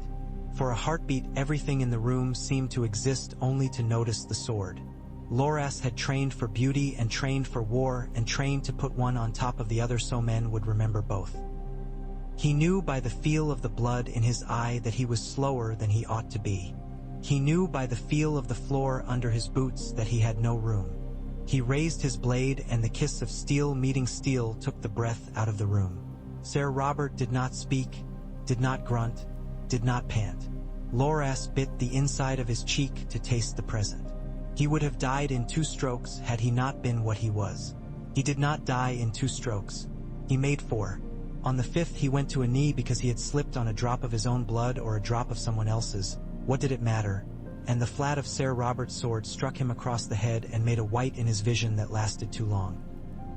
For a heartbeat everything in the room seemed to exist only to notice the sword. Loras had trained for beauty and trained for war and trained to put one on top of the other so men would remember both. He knew by the feel of the blood in his eye that he was slower than he ought to be. He knew by the feel of the floor under his boots that he had no room. He raised his blade and the kiss of steel meeting steel took the breath out of the room. Sir Robert did not speak, did not grunt, did not pant. Loras bit the inside of his cheek to taste the present. He would have died in 2 strokes had he not been what he was. He did not die in 2 strokes. He made 4. On the 5th he went to a knee because he had slipped on a drop of his own blood or a drop of someone else's. What did it matter? And the flat of Sir Robert's sword struck him across the head and made a white in his vision that lasted too long.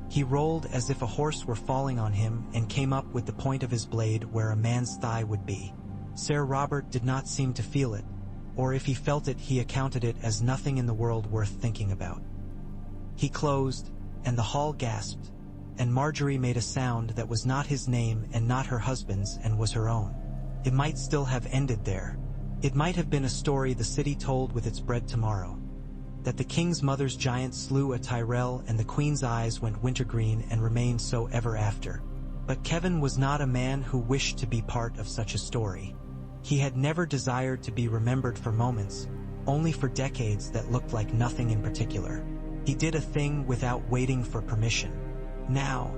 He rolled as if a horse were falling on him and came up with the point of his blade where a man's thigh would be. Sir Robert did not seem to feel it, or if he felt it he accounted it as nothing in the world worth thinking about. He closed, and the hall gasped, and Marjorie made a sound that was not his name and not her husband's and was her own. It might still have ended there. It might have been a story the city told with its bread tomorrow. That the king's mother's giant slew a Tyrell and the queen's eyes went wintergreen and remained so ever after. But Kevin was not a man who wished to be part of such a story. He had never desired to be remembered for moments, only for decades that looked like nothing in particular. He did a thing without waiting for permission. "Now,"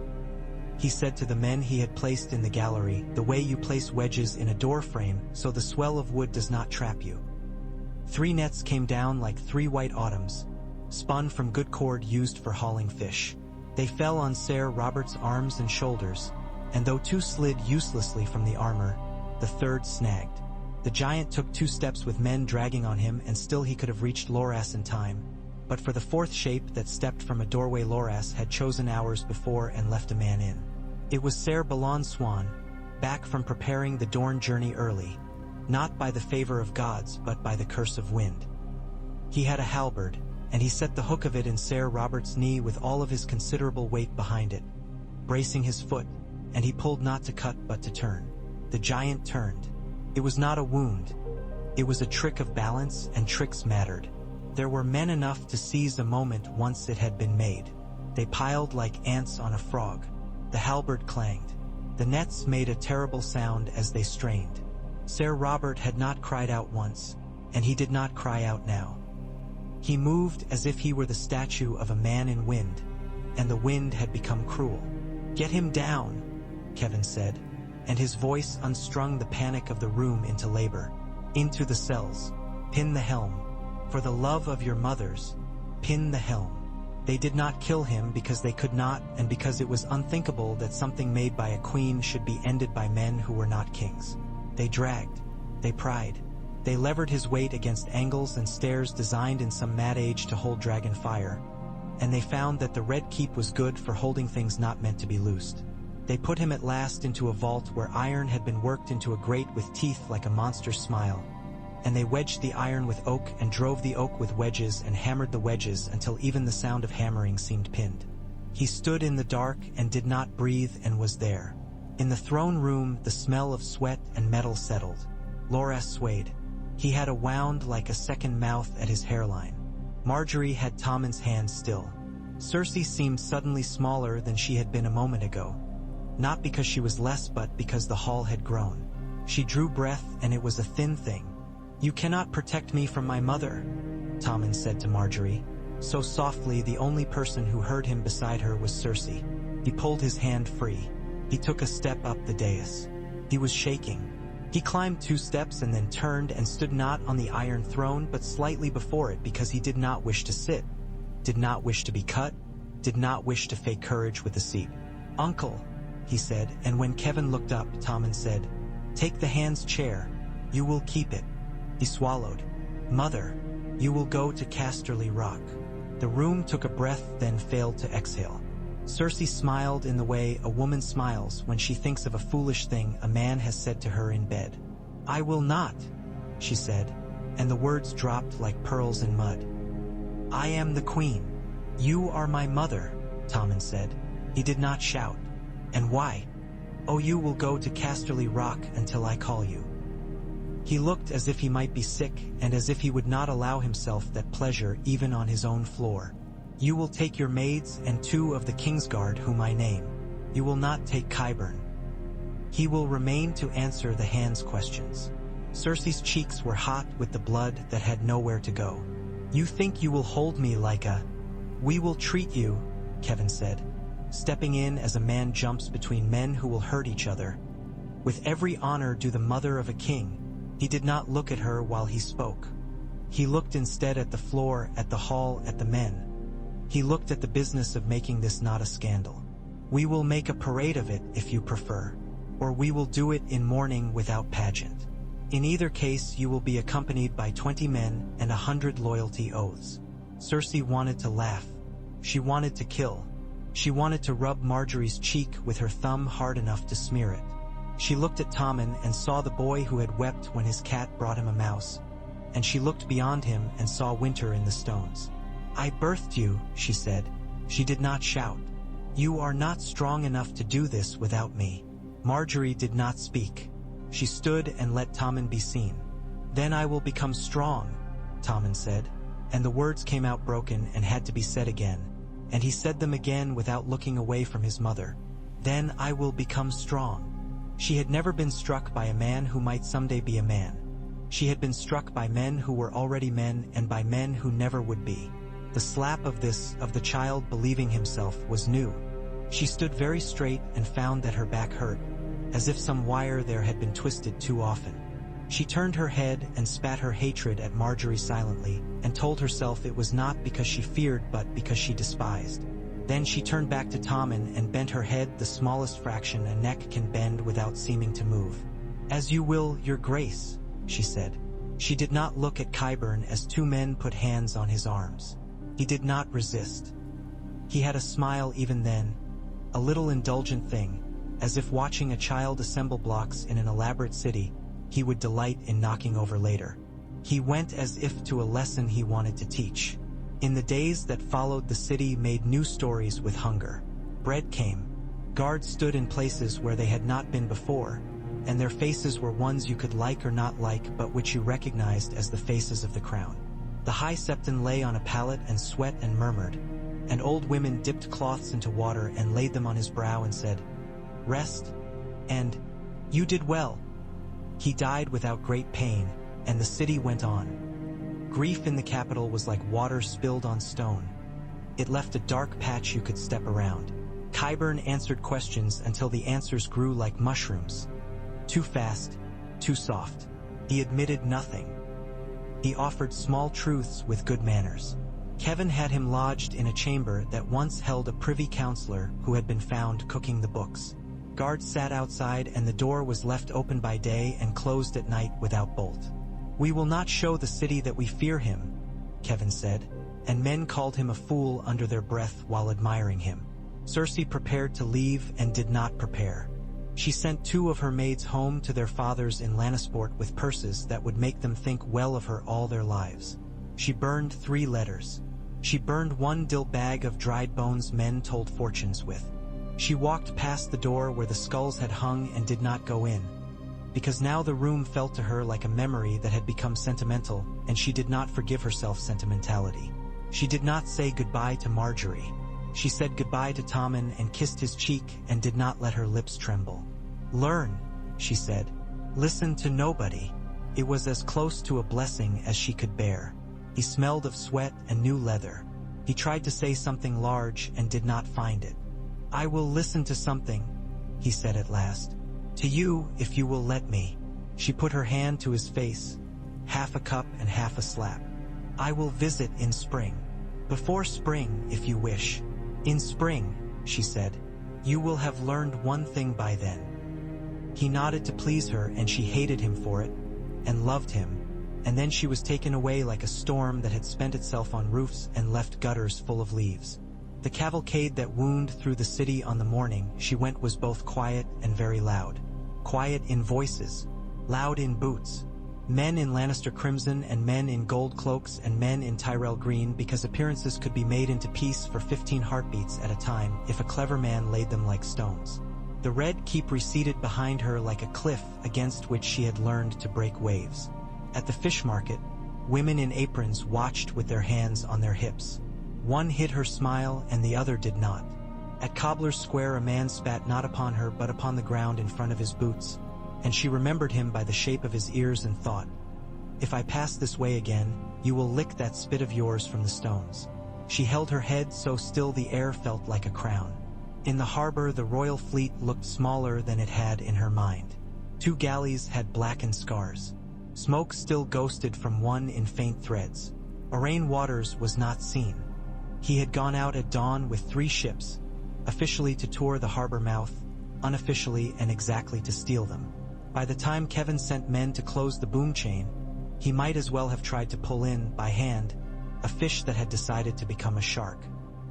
he said to the men he had placed in the gallery, "the way you place wedges in a door frame so the swell of wood does not trap you." 3 nets came down like 3 white autumns, spun from good cord used for hauling fish. They fell on Ser Robert's arms and shoulders, and though 2 slid uselessly from the armor, the 3rd snagged. The giant took 2 steps with men dragging on him, and still he could have reached Loras in time, but for the 4th shape that stepped from a doorway Loras had chosen hours before and left a man in. It was Ser Balon Swan, back from preparing the Dorn journey early, not by the favor of gods but by the curse of wind. He had a halberd, and he set the hook of it in Ser Robert's knee with all of his considerable weight behind it, bracing his foot, and he pulled not to cut but to turn. The giant turned. It was not a wound. It was a trick of balance, and tricks mattered. There were men enough to seize a moment once it had been made. They piled like ants on a frog. The halberd clanged. The nets made a terrible sound as they strained. Ser Robert had not cried out once, and he did not cry out now. He moved as if he were the statue of a man in wind, and the wind had become cruel. "Get him down," Kevin said, and his voice unstrung the panic of the room into labor. "Into the cells. Pin the helm. For the love of your mothers, pin the helm." They did not kill him because they could not, and because it was unthinkable that something made by a queen should be ended by men who were not kings. They dragged. They pried. They levered his weight against angles and stairs designed in some mad age to hold dragon fire, and they found that the Red Keep was good for holding things not meant to be loosed. They put him at last into a vault where iron had been worked into a grate with teeth like a monster's smile, and they wedged the iron with oak and drove the oak with wedges and hammered the wedges until even the sound of hammering seemed pinned. He stood in the dark and did not breathe and was there. In the throne room the smell of sweat and metal settled. Loras swayed. He had a wound like a second mouth at his hairline. Marjorie had Tommen's hand still. Cersei seemed suddenly smaller than she had been a moment ago. Not because she was less but because the hall had grown. She drew breath and it was a thin thing. "You cannot protect me from my mother," Tommen said to Marjorie. So softly the only person who heard him beside her was Cersei. He pulled his hand free. He took a step up the dais. He was shaking. He climbed 2 steps and then turned and stood not on the Iron Throne but slightly before it because he did not wish to sit, did not wish to be cut, did not wish to fake courage with the seat. "Uncle," he said, and when Kevin looked up, Tommen said, "Take the hand's chair. You will keep it." He swallowed. "Mother, you will go to Casterly Rock." The room took a breath then failed to exhale. Cersei smiled in the way a woman smiles when she thinks of a foolish thing a man has said to her in bed. "I will not," she said, and the words dropped like pearls in mud. "I am the queen." "You are my mother," Tommen said. He did not shout. "And why?" "Oh, you will go to Casterly Rock until I call you." He looked as if he might be sick and as if he would not allow himself that pleasure even on his own floor. "You will take your maids and 2 of the Kingsguard whom I name. You will not take Qyburn. He will remain to answer the hand's questions." Cersei's cheeks were hot with the blood that had nowhere to go. "You think you will hold me like a—" "We will treat you," Kevin said, stepping in as a man jumps between men who will hurt each other. "With every honor due the mother of a king." He did not look at her while he spoke. He looked instead at the floor, at the hall, at the men. He looked at the business of making this not a scandal. "We will make a parade of it if you prefer, or we will do it in mourning without pageant. In either case you will be accompanied by 20 men and 100 loyalty oaths." Cersei wanted to laugh. She wanted to kill. She wanted to rub Marjorie's cheek with her thumb hard enough to smear it. She looked at Tommen and saw the boy who had wept when his cat brought him a mouse, and she looked beyond him and saw winter in the stones. "I birthed you," she said. She did not shout. "You are not strong enough to do this without me." Marjorie did not speak. She stood and let Tommen be seen. "Then I will become strong," Tommen said, and the words came out broken and had to be said again, and he said them again without looking away from his mother. Then I will become strong." She had never been struck by a man who might someday be a man. She had been struck by men who were already men and by men who never would be. The slap of the child believing himself, was new. She stood very straight and found that her back hurt, as if some wire there had been twisted too often. She turned her head and spat her hatred at Marjorie silently, and told herself it was not because she feared but because she despised. Then she turned back to Tommen and bent her head the smallest fraction a neck can bend without seeming to move. "As you will, your grace," she said. She did not look at Qyburn as two men put hands on his arms. He did not resist. He had a smile even then, a little indulgent thing, as if watching a child assemble blocks in an elaborate city he would delight in knocking over later. He went as if to a lesson he wanted to teach. In the days that followed, the city made new stories with hunger. Bread came. Guards stood in places where they had not been before, and their faces were ones you could like or not like but which you recognized as the faces of the crown. The high septon lay on a pallet and sweat and murmured, and old women dipped cloths into water and laid them on his brow and said, "Rest," and "You did well." He died without great pain, and the city went on. Grief in the capital was like water spilled on stone. It left a dark patch you could step around. Qyburn answered questions until the answers grew like mushrooms. Too fast, too soft. He admitted nothing. He offered small truths with good manners. Kevin had him lodged in a chamber that once held a privy councillor who had been found cooking the books. Guards sat outside and the door was left open by day and closed at night without bolt. "We will not show the city that we fear him," Kevin said, and men called him a fool under their breath while admiring him. Cersei prepared to leave and did not prepare. She sent 2 of her maids home to their fathers in Lannisport with purses that would make them think well of her all their lives. She burned 3 letters. She burned 1 dill bag of dried bones men told fortunes with. She walked past the door where the skulls had hung and did not go in, because now the room felt to her like a memory that had become sentimental, and she did not forgive herself sentimentality. She did not say goodbye to Marjorie. She said goodbye to Tommen and kissed his cheek and did not let her lips tremble. "Learn," she said. "Listen to nobody." It was as close to a blessing as she could bear. He smelled of sweat and new leather. He tried to say something large and did not find it. "I will listen to something," he said at last. "To you, if you will let me." She put her hand to his face, half a cup and half a slap. "I will visit in spring. Before spring, if you wish." "In spring," she said. "You will have learned one thing by then." He nodded to please her, and she hated him for it, and loved him, and then she was taken away like a storm that had spent itself on roofs and left gutters full of leaves. The cavalcade that wound through the city on the morning she went was both quiet and very loud. Quiet in voices, loud in boots. Men in Lannister crimson and men in gold cloaks and men in Tyrell green, because appearances could be made into peace for 15 heartbeats at a time if a clever man laid them like stones. The red keep receded behind her like a cliff against which she had learned to break waves. At the fish market, women in aprons watched with their hands on their hips. One hid her smile and the other did not. At Cobbler's Square a man spat not upon her but upon the ground in front of his boots, and she remembered him by the shape of his ears and thought, "If I pass this way again, you will lick that spit of yours from the stones." She held her head so still the air felt like a crown. In the harbor the royal fleet looked smaller than it had in her mind. 2 galleys had blackened scars. Smoke still ghosted from one in faint threads. Oraine Waters was not seen. He had gone out at dawn with 3 ships, officially to tour the harbor mouth, unofficially and exactly to steal them. By the time Kevin sent men to close the boom chain, he might as well have tried to pull in, by hand, a fish that had decided to become a shark.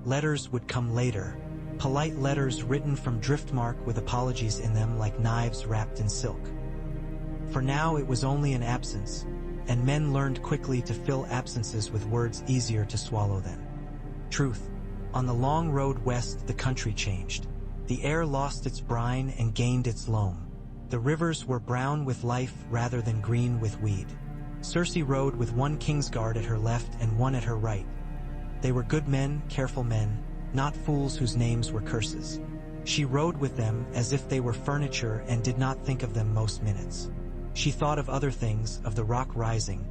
Letters would come later. Polite letters written from Driftmark with apologies in them like knives wrapped in silk. For now it was only an absence, and men learned quickly to fill absences with words easier to swallow than truth. On the long road west the country changed. The air lost its brine and gained its loam. The rivers were brown with life rather than green with weed. Cersei rode with 1 Kingsguard at her left and 1 at her right. They were good men, careful men, not fools whose names were curses. She rode with them as if they were furniture and did not think of them most minutes. She thought of other things, of the rock rising,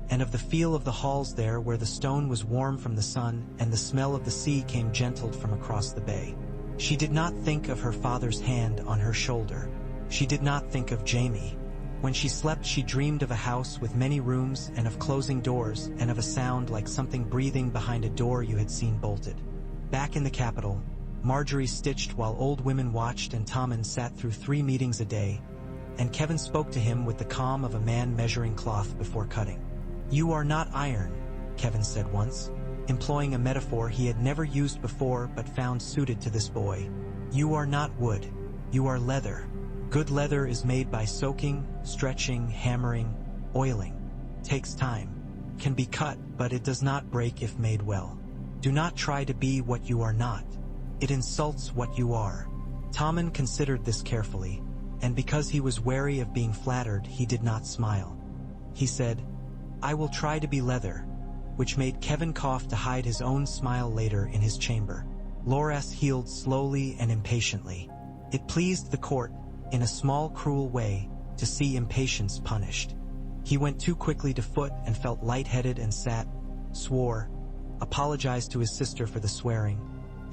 and of the feel of the halls there where the stone was warm from the sun and the smell of the sea came gentled from across the bay. She did not think of her father's hand on her shoulder. She did not think of Jamie. When she slept, she dreamed of a house with many rooms and of closing doors and of a sound like something breathing behind a door you had seen bolted. Back in the capital, Marjorie stitched while old women watched and Tommen sat through 3 meetings a day, and Kevin spoke to him with the calm of a man measuring cloth before cutting. "You are not iron," Kevin said once, employing a metaphor he had never used before but found suited to this boy. "You are not wood. You are leather. Good leather is made by soaking, stretching, hammering, oiling. Takes time. Can be cut, but it does not break if made well. Do not try to be what you are not. It insults what you are." Tommen considered this carefully, and because he was wary of being flattered, he did not smile. He said, "I will try to be leather," which made Kevin cough to hide his own smile later in his chamber. Loras healed slowly and impatiently. It pleased the court, in a small cruel way, to see impatience punished. He went too quickly to foot and felt lightheaded and sat, swore, apologized to his sister for the swearing,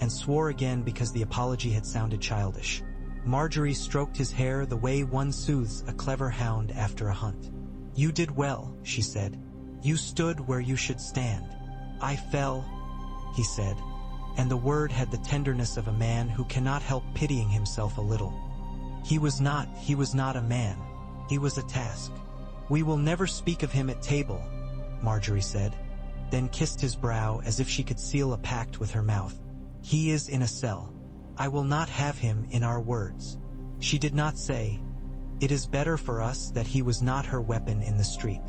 and swore again because the apology had sounded childish. Marjorie stroked his hair the way one soothes a clever hound after a hunt. "You did well," she said. "You stood where you should stand." "I fell," he said, and the word had the tenderness of a man who cannot help pitying himself a little. He was not a man. He was a task. "We will never speak of him at table," Marjorie said, then kissed his brow as if she could seal a pact with her mouth. "He is in a cell. I will not have him in our words." She did not say, "It is better for us that he was not her weapon in the street."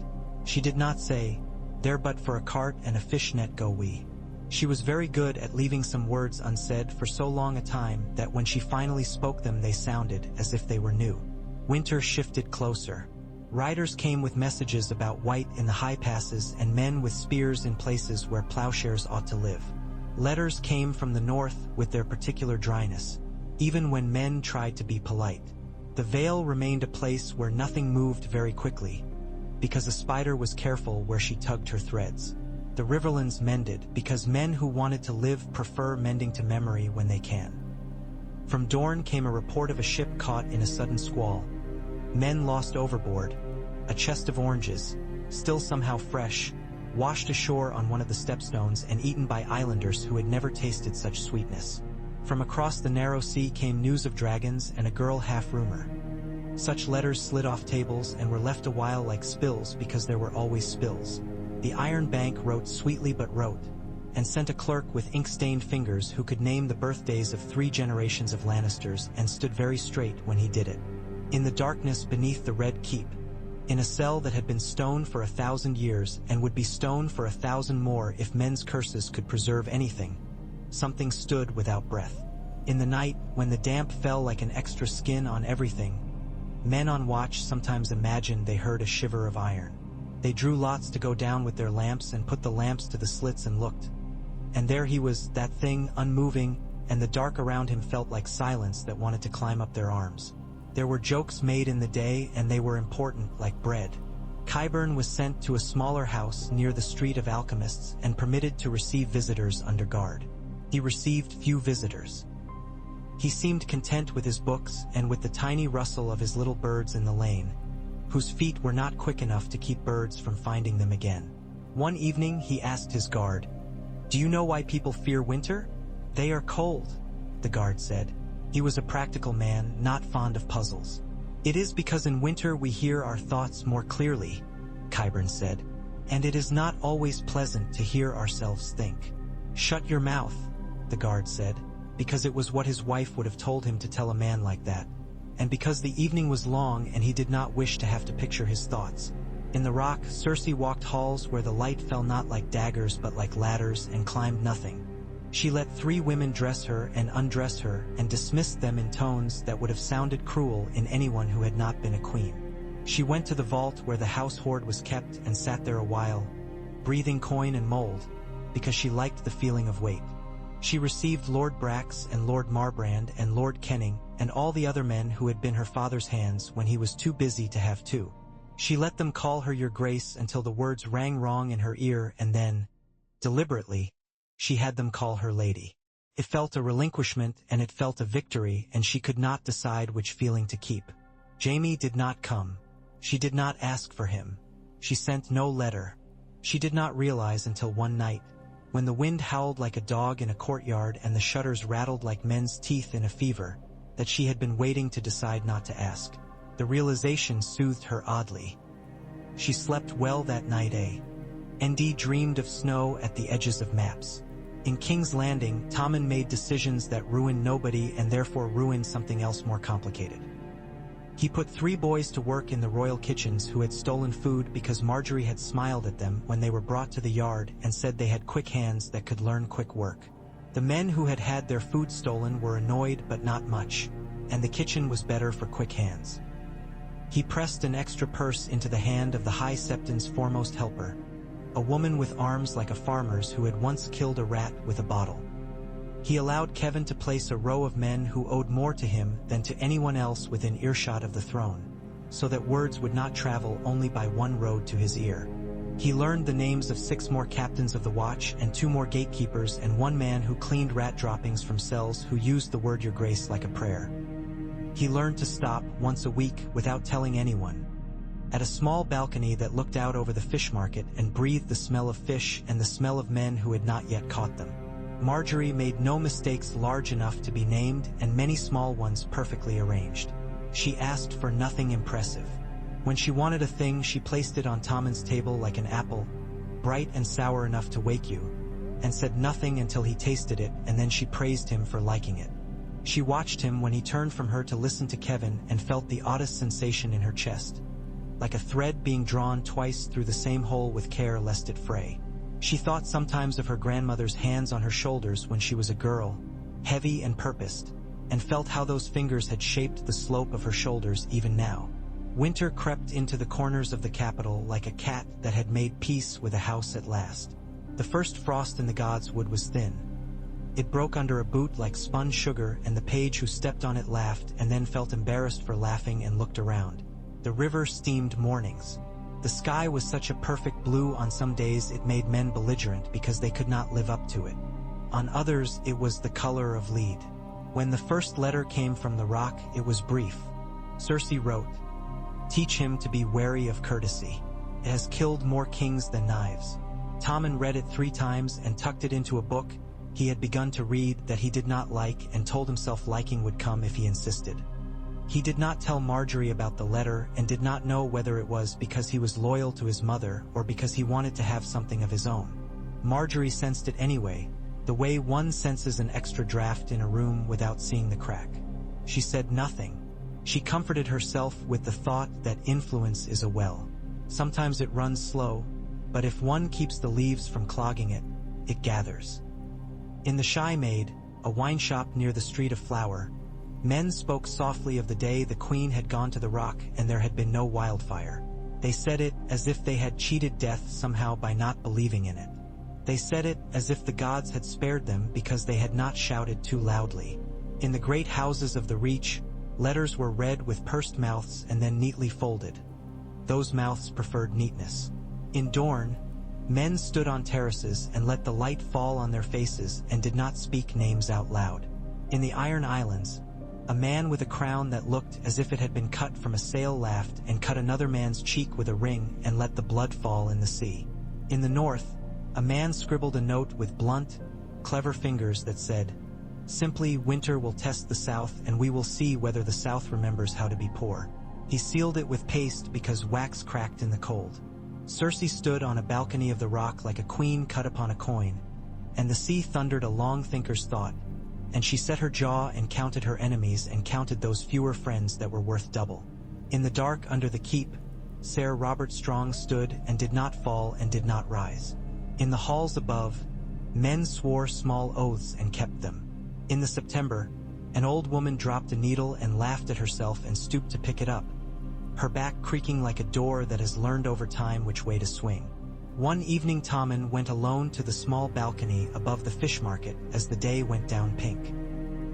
She did not say, "There but for a cart and a fishnet go we." She was very good at leaving some words unsaid for so long a time that when she finally spoke them they sounded as if they were new. Winter shifted closer. Riders came with messages about white in the high passes and men with spears in places where plowshares ought to live. Letters came from the north with their particular dryness, even when men tried to be polite. The Vale remained a place where nothing moved very quickly, because a spider was careful where she tugged her threads. The Riverlands mended because men who wanted to live prefer mending to memory when they can. From Dorne came a report of a ship caught in a sudden squall. Men lost overboard. A chest of oranges, still somehow fresh, washed ashore on one of the stepstones and eaten by islanders who had never tasted such sweetness. From across the narrow sea came news of dragons and a girl half-rumor. Such letters slid off tables and were left a while like spills because there were always spills. The Iron Bank wrote sweetly but wrote, and sent a clerk with ink-stained fingers who could name the birthdays of 3 generations of Lannisters and stood very straight when he did it. In the darkness beneath the Red Keep, in a cell that had been stoned for 1,000 years and would be stoned for 1,000 more if men's curses could preserve anything, something stood without breath. In the night, when the damp fell like an extra skin on everything, men on watch sometimes imagined they heard a shiver of iron. They drew lots to go down with their lamps and put the lamps to the slits and looked. And there he was, that thing, unmoving, and the dark around him felt like silence that wanted to climb up their arms. There were jokes made in the day, and they were important, like bread. Qyburn was sent to a smaller house near the Street of Alchemists and permitted to receive visitors under guard. He received few visitors. He seemed content with his books and with the tiny rustle of his little birds in the lane, whose feet were not quick enough to keep birds from finding them again. One evening he asked his guard, "Do you know why people fear winter?" "They are cold," the guard said. He was a practical man, not fond of puzzles. "It is because in winter we hear our thoughts more clearly," Qyburn said, "and it is not always pleasant to hear ourselves think." "Shut your mouth," the guard said, because it was what his wife would have told him to tell a man like that, and because the evening was long and he did not wish to have to picture his thoughts. In the rock, Cersei walked halls where the light fell not like daggers but like ladders and climbed nothing. She let 3 women dress her and undress her and dismissed them in tones that would have sounded cruel in anyone who had not been a queen. She went to the vault where the house hoard was kept and sat there a while, breathing coin and mold, because she liked the feeling of weight. She received Lord Brax and Lord Marbrand and Lord Kenning and all the other men who had been her father's hands when he was too busy to have two. She let them call her Your Grace until the words rang wrong in her ear, and then, deliberately, she had them call her Lady. It felt a relinquishment and it felt a victory, and she could not decide which feeling to keep. Jaime did not come. She did not ask for him. She sent no letter. She did not realize until one night, when the wind howled like a dog in a courtyard and the shutters rattled like men's teeth in a fever, that she had been waiting to decide not to ask. The realization soothed her oddly. She slept well that night. Nd dreamed of snow at the edges of maps. In King's Landing, Tommen made decisions that ruined nobody and therefore ruined something else more complicated. He put 3 boys to work in the royal kitchens who had stolen food because Margaery had smiled at them when they were brought to the yard and said they had quick hands that could learn quick work. The men who had had their food stolen were annoyed but not much, and the kitchen was better for quick hands. He pressed an extra purse into the hand of the High Septon's foremost helper, a woman with arms like a farmer's who had once killed a rat with a bottle. He allowed Kevin to place a row of men who owed more to him than to anyone else within earshot of the throne, so that words would not travel only by one road to his ear. He learned the names of 6 more captains of the watch and 2 more gatekeepers and 1 man who cleaned rat droppings from cells who used the word Your Grace like a prayer. He learned to stop once a week without telling anyone, at a small balcony that looked out over the fish market and breathed the smell of fish and the smell of men who had not yet caught them. Margaery made no mistakes large enough to be named and many small ones perfectly arranged. She asked for nothing impressive. When she wanted a thing, she placed it on Tommen's table like an apple, bright and sour enough to wake you, and said nothing until he tasted it, and then she praised him for liking it. She watched him when he turned from her to listen to Kevin and felt the oddest sensation in her chest, like a thread being drawn twice through the same hole with care lest it fray. She thought sometimes of her grandmother's hands on her shoulders when she was a girl, heavy and purposed, and felt how those fingers had shaped the slope of her shoulders even now. Winter crept into the corners of the capital like a cat that had made peace with a house at last. The first frost in the gods' wood was thin. It broke under a boot like spun sugar, and the page who stepped on it laughed and then felt embarrassed for laughing and looked around. The river steamed mornings. The sky was such a perfect blue on some days it made men belligerent because they could not live up to it. On others it was the color of lead. When the first letter came from the rock, it was brief. Cersei wrote, "Teach him to be wary of courtesy. It has killed more kings than knives." Tommen read it 3 times and tucked it into a book he had begun to read that he did not like and told himself liking would come if he insisted. He did not tell Margaery about the letter and did not know whether it was because he was loyal to his mother or because he wanted to have something of his own. Margaery sensed it anyway, the way one senses an extra draft in a room without seeing the crack. She said nothing. She comforted herself with the thought that influence is a well. Sometimes it runs slow, but if one keeps the leaves from clogging it, it gathers. In the Shy Maid, a wine shop near the Street of Flower, men spoke softly of the day the queen had gone to the rock and there had been no wildfire. They said it as if they had cheated death somehow by not believing in it. They said it as if the gods had spared them because they had not shouted too loudly. In the great houses of the Reach, letters were read with pursed mouths and then neatly folded. Those mouths preferred neatness. In Dorne, men stood on terraces and let the light fall on their faces and did not speak names out loud. In the Iron Islands, a man with a crown that looked as if it had been cut from a sail laughed and cut another man's cheek with a ring and let the blood fall in the sea. In the north, a man scribbled a note with blunt, clever fingers that said, "Simply, winter will test the south and we will see whether the south remembers how to be poor." He sealed it with paste because wax cracked in the cold. Cersei stood on a balcony of the rock like a queen cut upon a coin, and the sea thundered a long thinker's thought, and she set her jaw and counted her enemies and counted those fewer friends that were worth double. In the dark under the keep, Sir Robert Strong stood and did not fall and did not rise. In the halls above, men swore small oaths and kept them. In the September, an old woman dropped a needle and laughed at herself and stooped to pick it up, her back creaking like a door that has learned over time which way to swing. One evening Tommen went alone to the small balcony above the fish market as the day went down pink.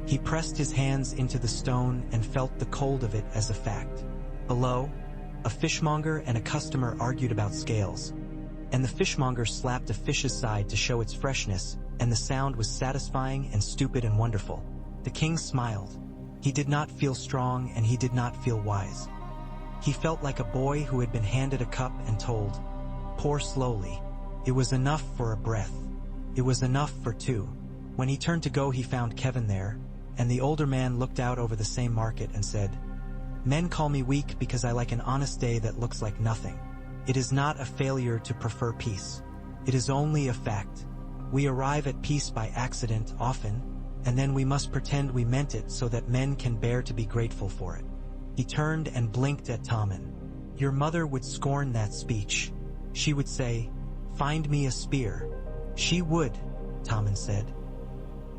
He pressed his hands into the stone and felt the cold of it as a fact. Below, a fishmonger and a customer argued about scales, and the fishmonger slapped a fish's side to show its freshness, and the sound was satisfying and stupid and wonderful. The king smiled. He did not feel strong and he did not feel wise. He felt like a boy who had been handed a cup and told, "Pour slowly." It was enough for a breath. It was enough for two. When he turned to go, he found Kevin there, and the older man looked out over the same market and said, "Men call me weak because I like an honest day that looks like nothing. It is not a failure to prefer peace. It is only a fact. We arrive at peace by accident often, and then we must pretend we meant it so that men can bear to be grateful for it." He turned and blinked at Tommen. "Your mother would scorn that speech. She would say, 'Find me a spear.'" "She would," Tommen said.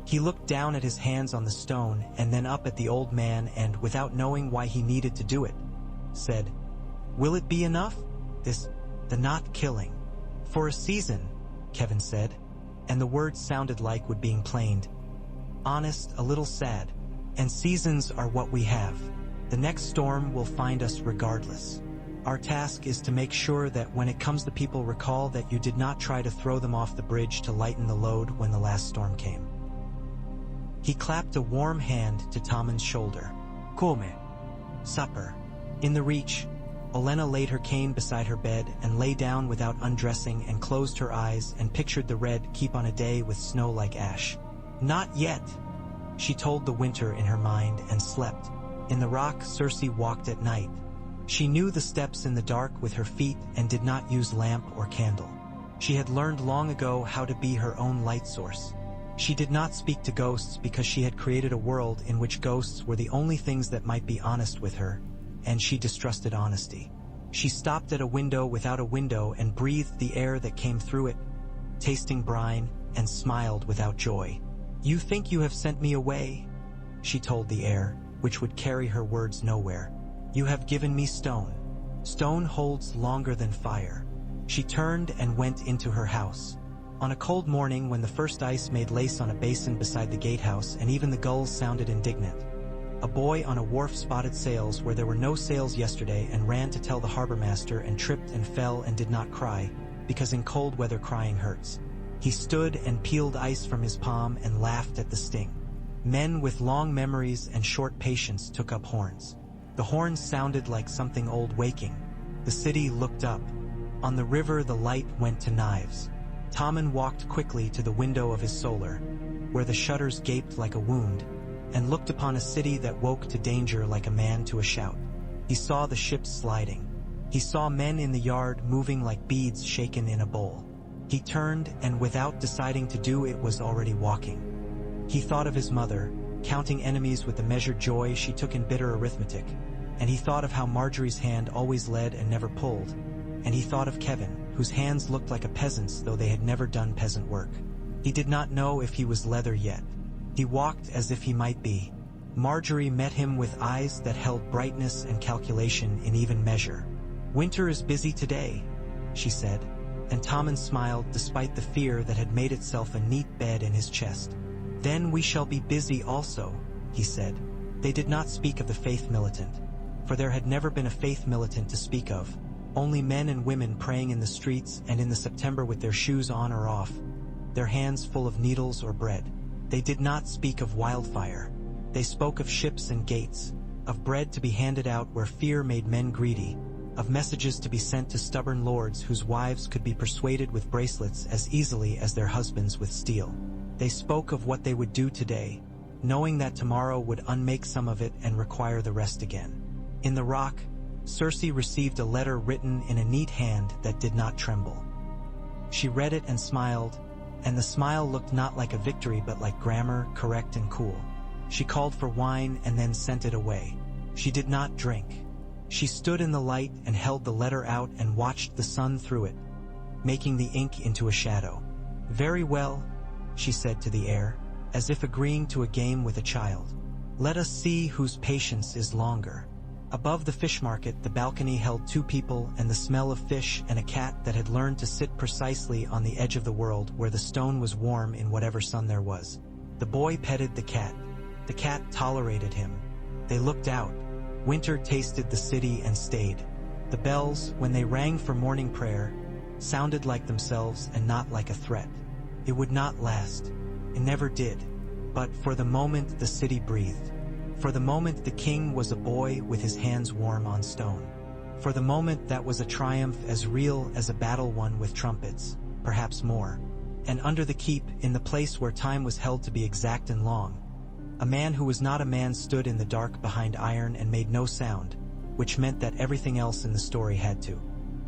He looked down at his hands on the stone and then up at the old man and, without knowing why he needed to do it, said, "Will it be enough? The not killing." "For a season," Kevin said, and the words sounded like wood being planed. "Honest, a little sad, and seasons are what we have. The next storm will find us regardless. Our task is to make sure that when it comes the people recall that you did not try to throw them off the bridge to lighten the load when the last storm came." He clapped a warm hand to Tommen's shoulder. "Come. Supper." In the reach, Olenna laid her cane beside her bed and lay down without undressing and closed her eyes and pictured the red keep on a day with snow like ash. "Not yet," she told the winter in her mind and slept. In the rock, Cersei walked at night. She knew the steps in the dark with her feet and did not use lamp or candle. She had learned long ago how to be her own light source. She did not speak to ghosts because she had created a world in which ghosts were the only things that might be honest with her, and she distrusted honesty. She stopped at a window without a window and breathed the air that came through it, tasting brine, and smiled without joy. "You think you have sent me away," she told the air, which would carry her words nowhere. "You have given me stone. Stone holds longer than fire." She turned and went into her house. On a cold morning when the first ice made lace on a basin beside the gatehouse and even the gulls sounded indignant, a boy on a wharf spotted sails where there were no sails yesterday and ran to tell the harbor master and tripped and fell and did not cry, because in cold weather crying hurts. He stood and peeled ice from his palm and laughed at the sting. Men with long memories and short patience took up horns. The horns sounded like something old waking. The city looked up. On the river the light went to knives. Tommen walked quickly to the window of his solar, where the shutters gaped like a wound, and looked upon a city that woke to danger like a man to a shout. He saw the ships sliding. He saw men in the yard moving like beads shaken in a bowl. He turned and without deciding to do it was already walking. He thought of his mother, counting enemies with the measured joy she took in bitter arithmetic, and he thought of how Marjorie's hand always led and never pulled, and he thought of Kevin, whose hands looked like a peasant's though they had never done peasant work. He did not know if he was leather yet. He walked as if he might be. Marjorie met him with eyes that held brightness and calculation in even measure. "Winter is busy today," she said, and Tommen smiled despite the fear that had made itself a neat bed in his chest. "Then we shall be busy also," he said. They did not speak of the faith militant, for there had never been a faith militant to speak of. Only men and women praying in the streets and in the September with their shoes on or off, their hands full of needles or bread. They did not speak of wildfire. They spoke of ships and gates, of bread to be handed out where fear made men greedy, of messages to be sent to stubborn lords whose wives could be persuaded with bracelets as easily as their husbands with steel. They spoke of what they would do today, knowing that tomorrow would unmake some of it and require the rest again. In the rock, Cersei received a letter written in a neat hand that did not tremble. She read it and smiled, and the smile looked not like a victory but like grammar, correct and cool. She called for wine and then sent it away. She did not drink. She stood in the light and held the letter out and watched the sun through it, making the ink into a shadow. "Very well," she said to the air, as if agreeing to a game with a child. "Let us see whose patience is longer." Above the fish market, the balcony held two people and the smell of fish and a cat that had learned to sit precisely on the edge of the world where the stone was warm in whatever sun there was. The boy petted the cat. The cat tolerated him. They looked out. Winter tasted the city and stayed. The bells, when they rang for morning prayer, sounded like themselves and not like a threat. It would not last. It never did. But for the moment the city breathed. For the moment the king was a boy with his hands warm on stone. For the moment that was a triumph as real as a battle won with trumpets, perhaps more. And under the keep, in the place where time was held to be exact and long, a man who was not a man stood in the dark behind iron and made no sound, which meant that everything else in the story had to.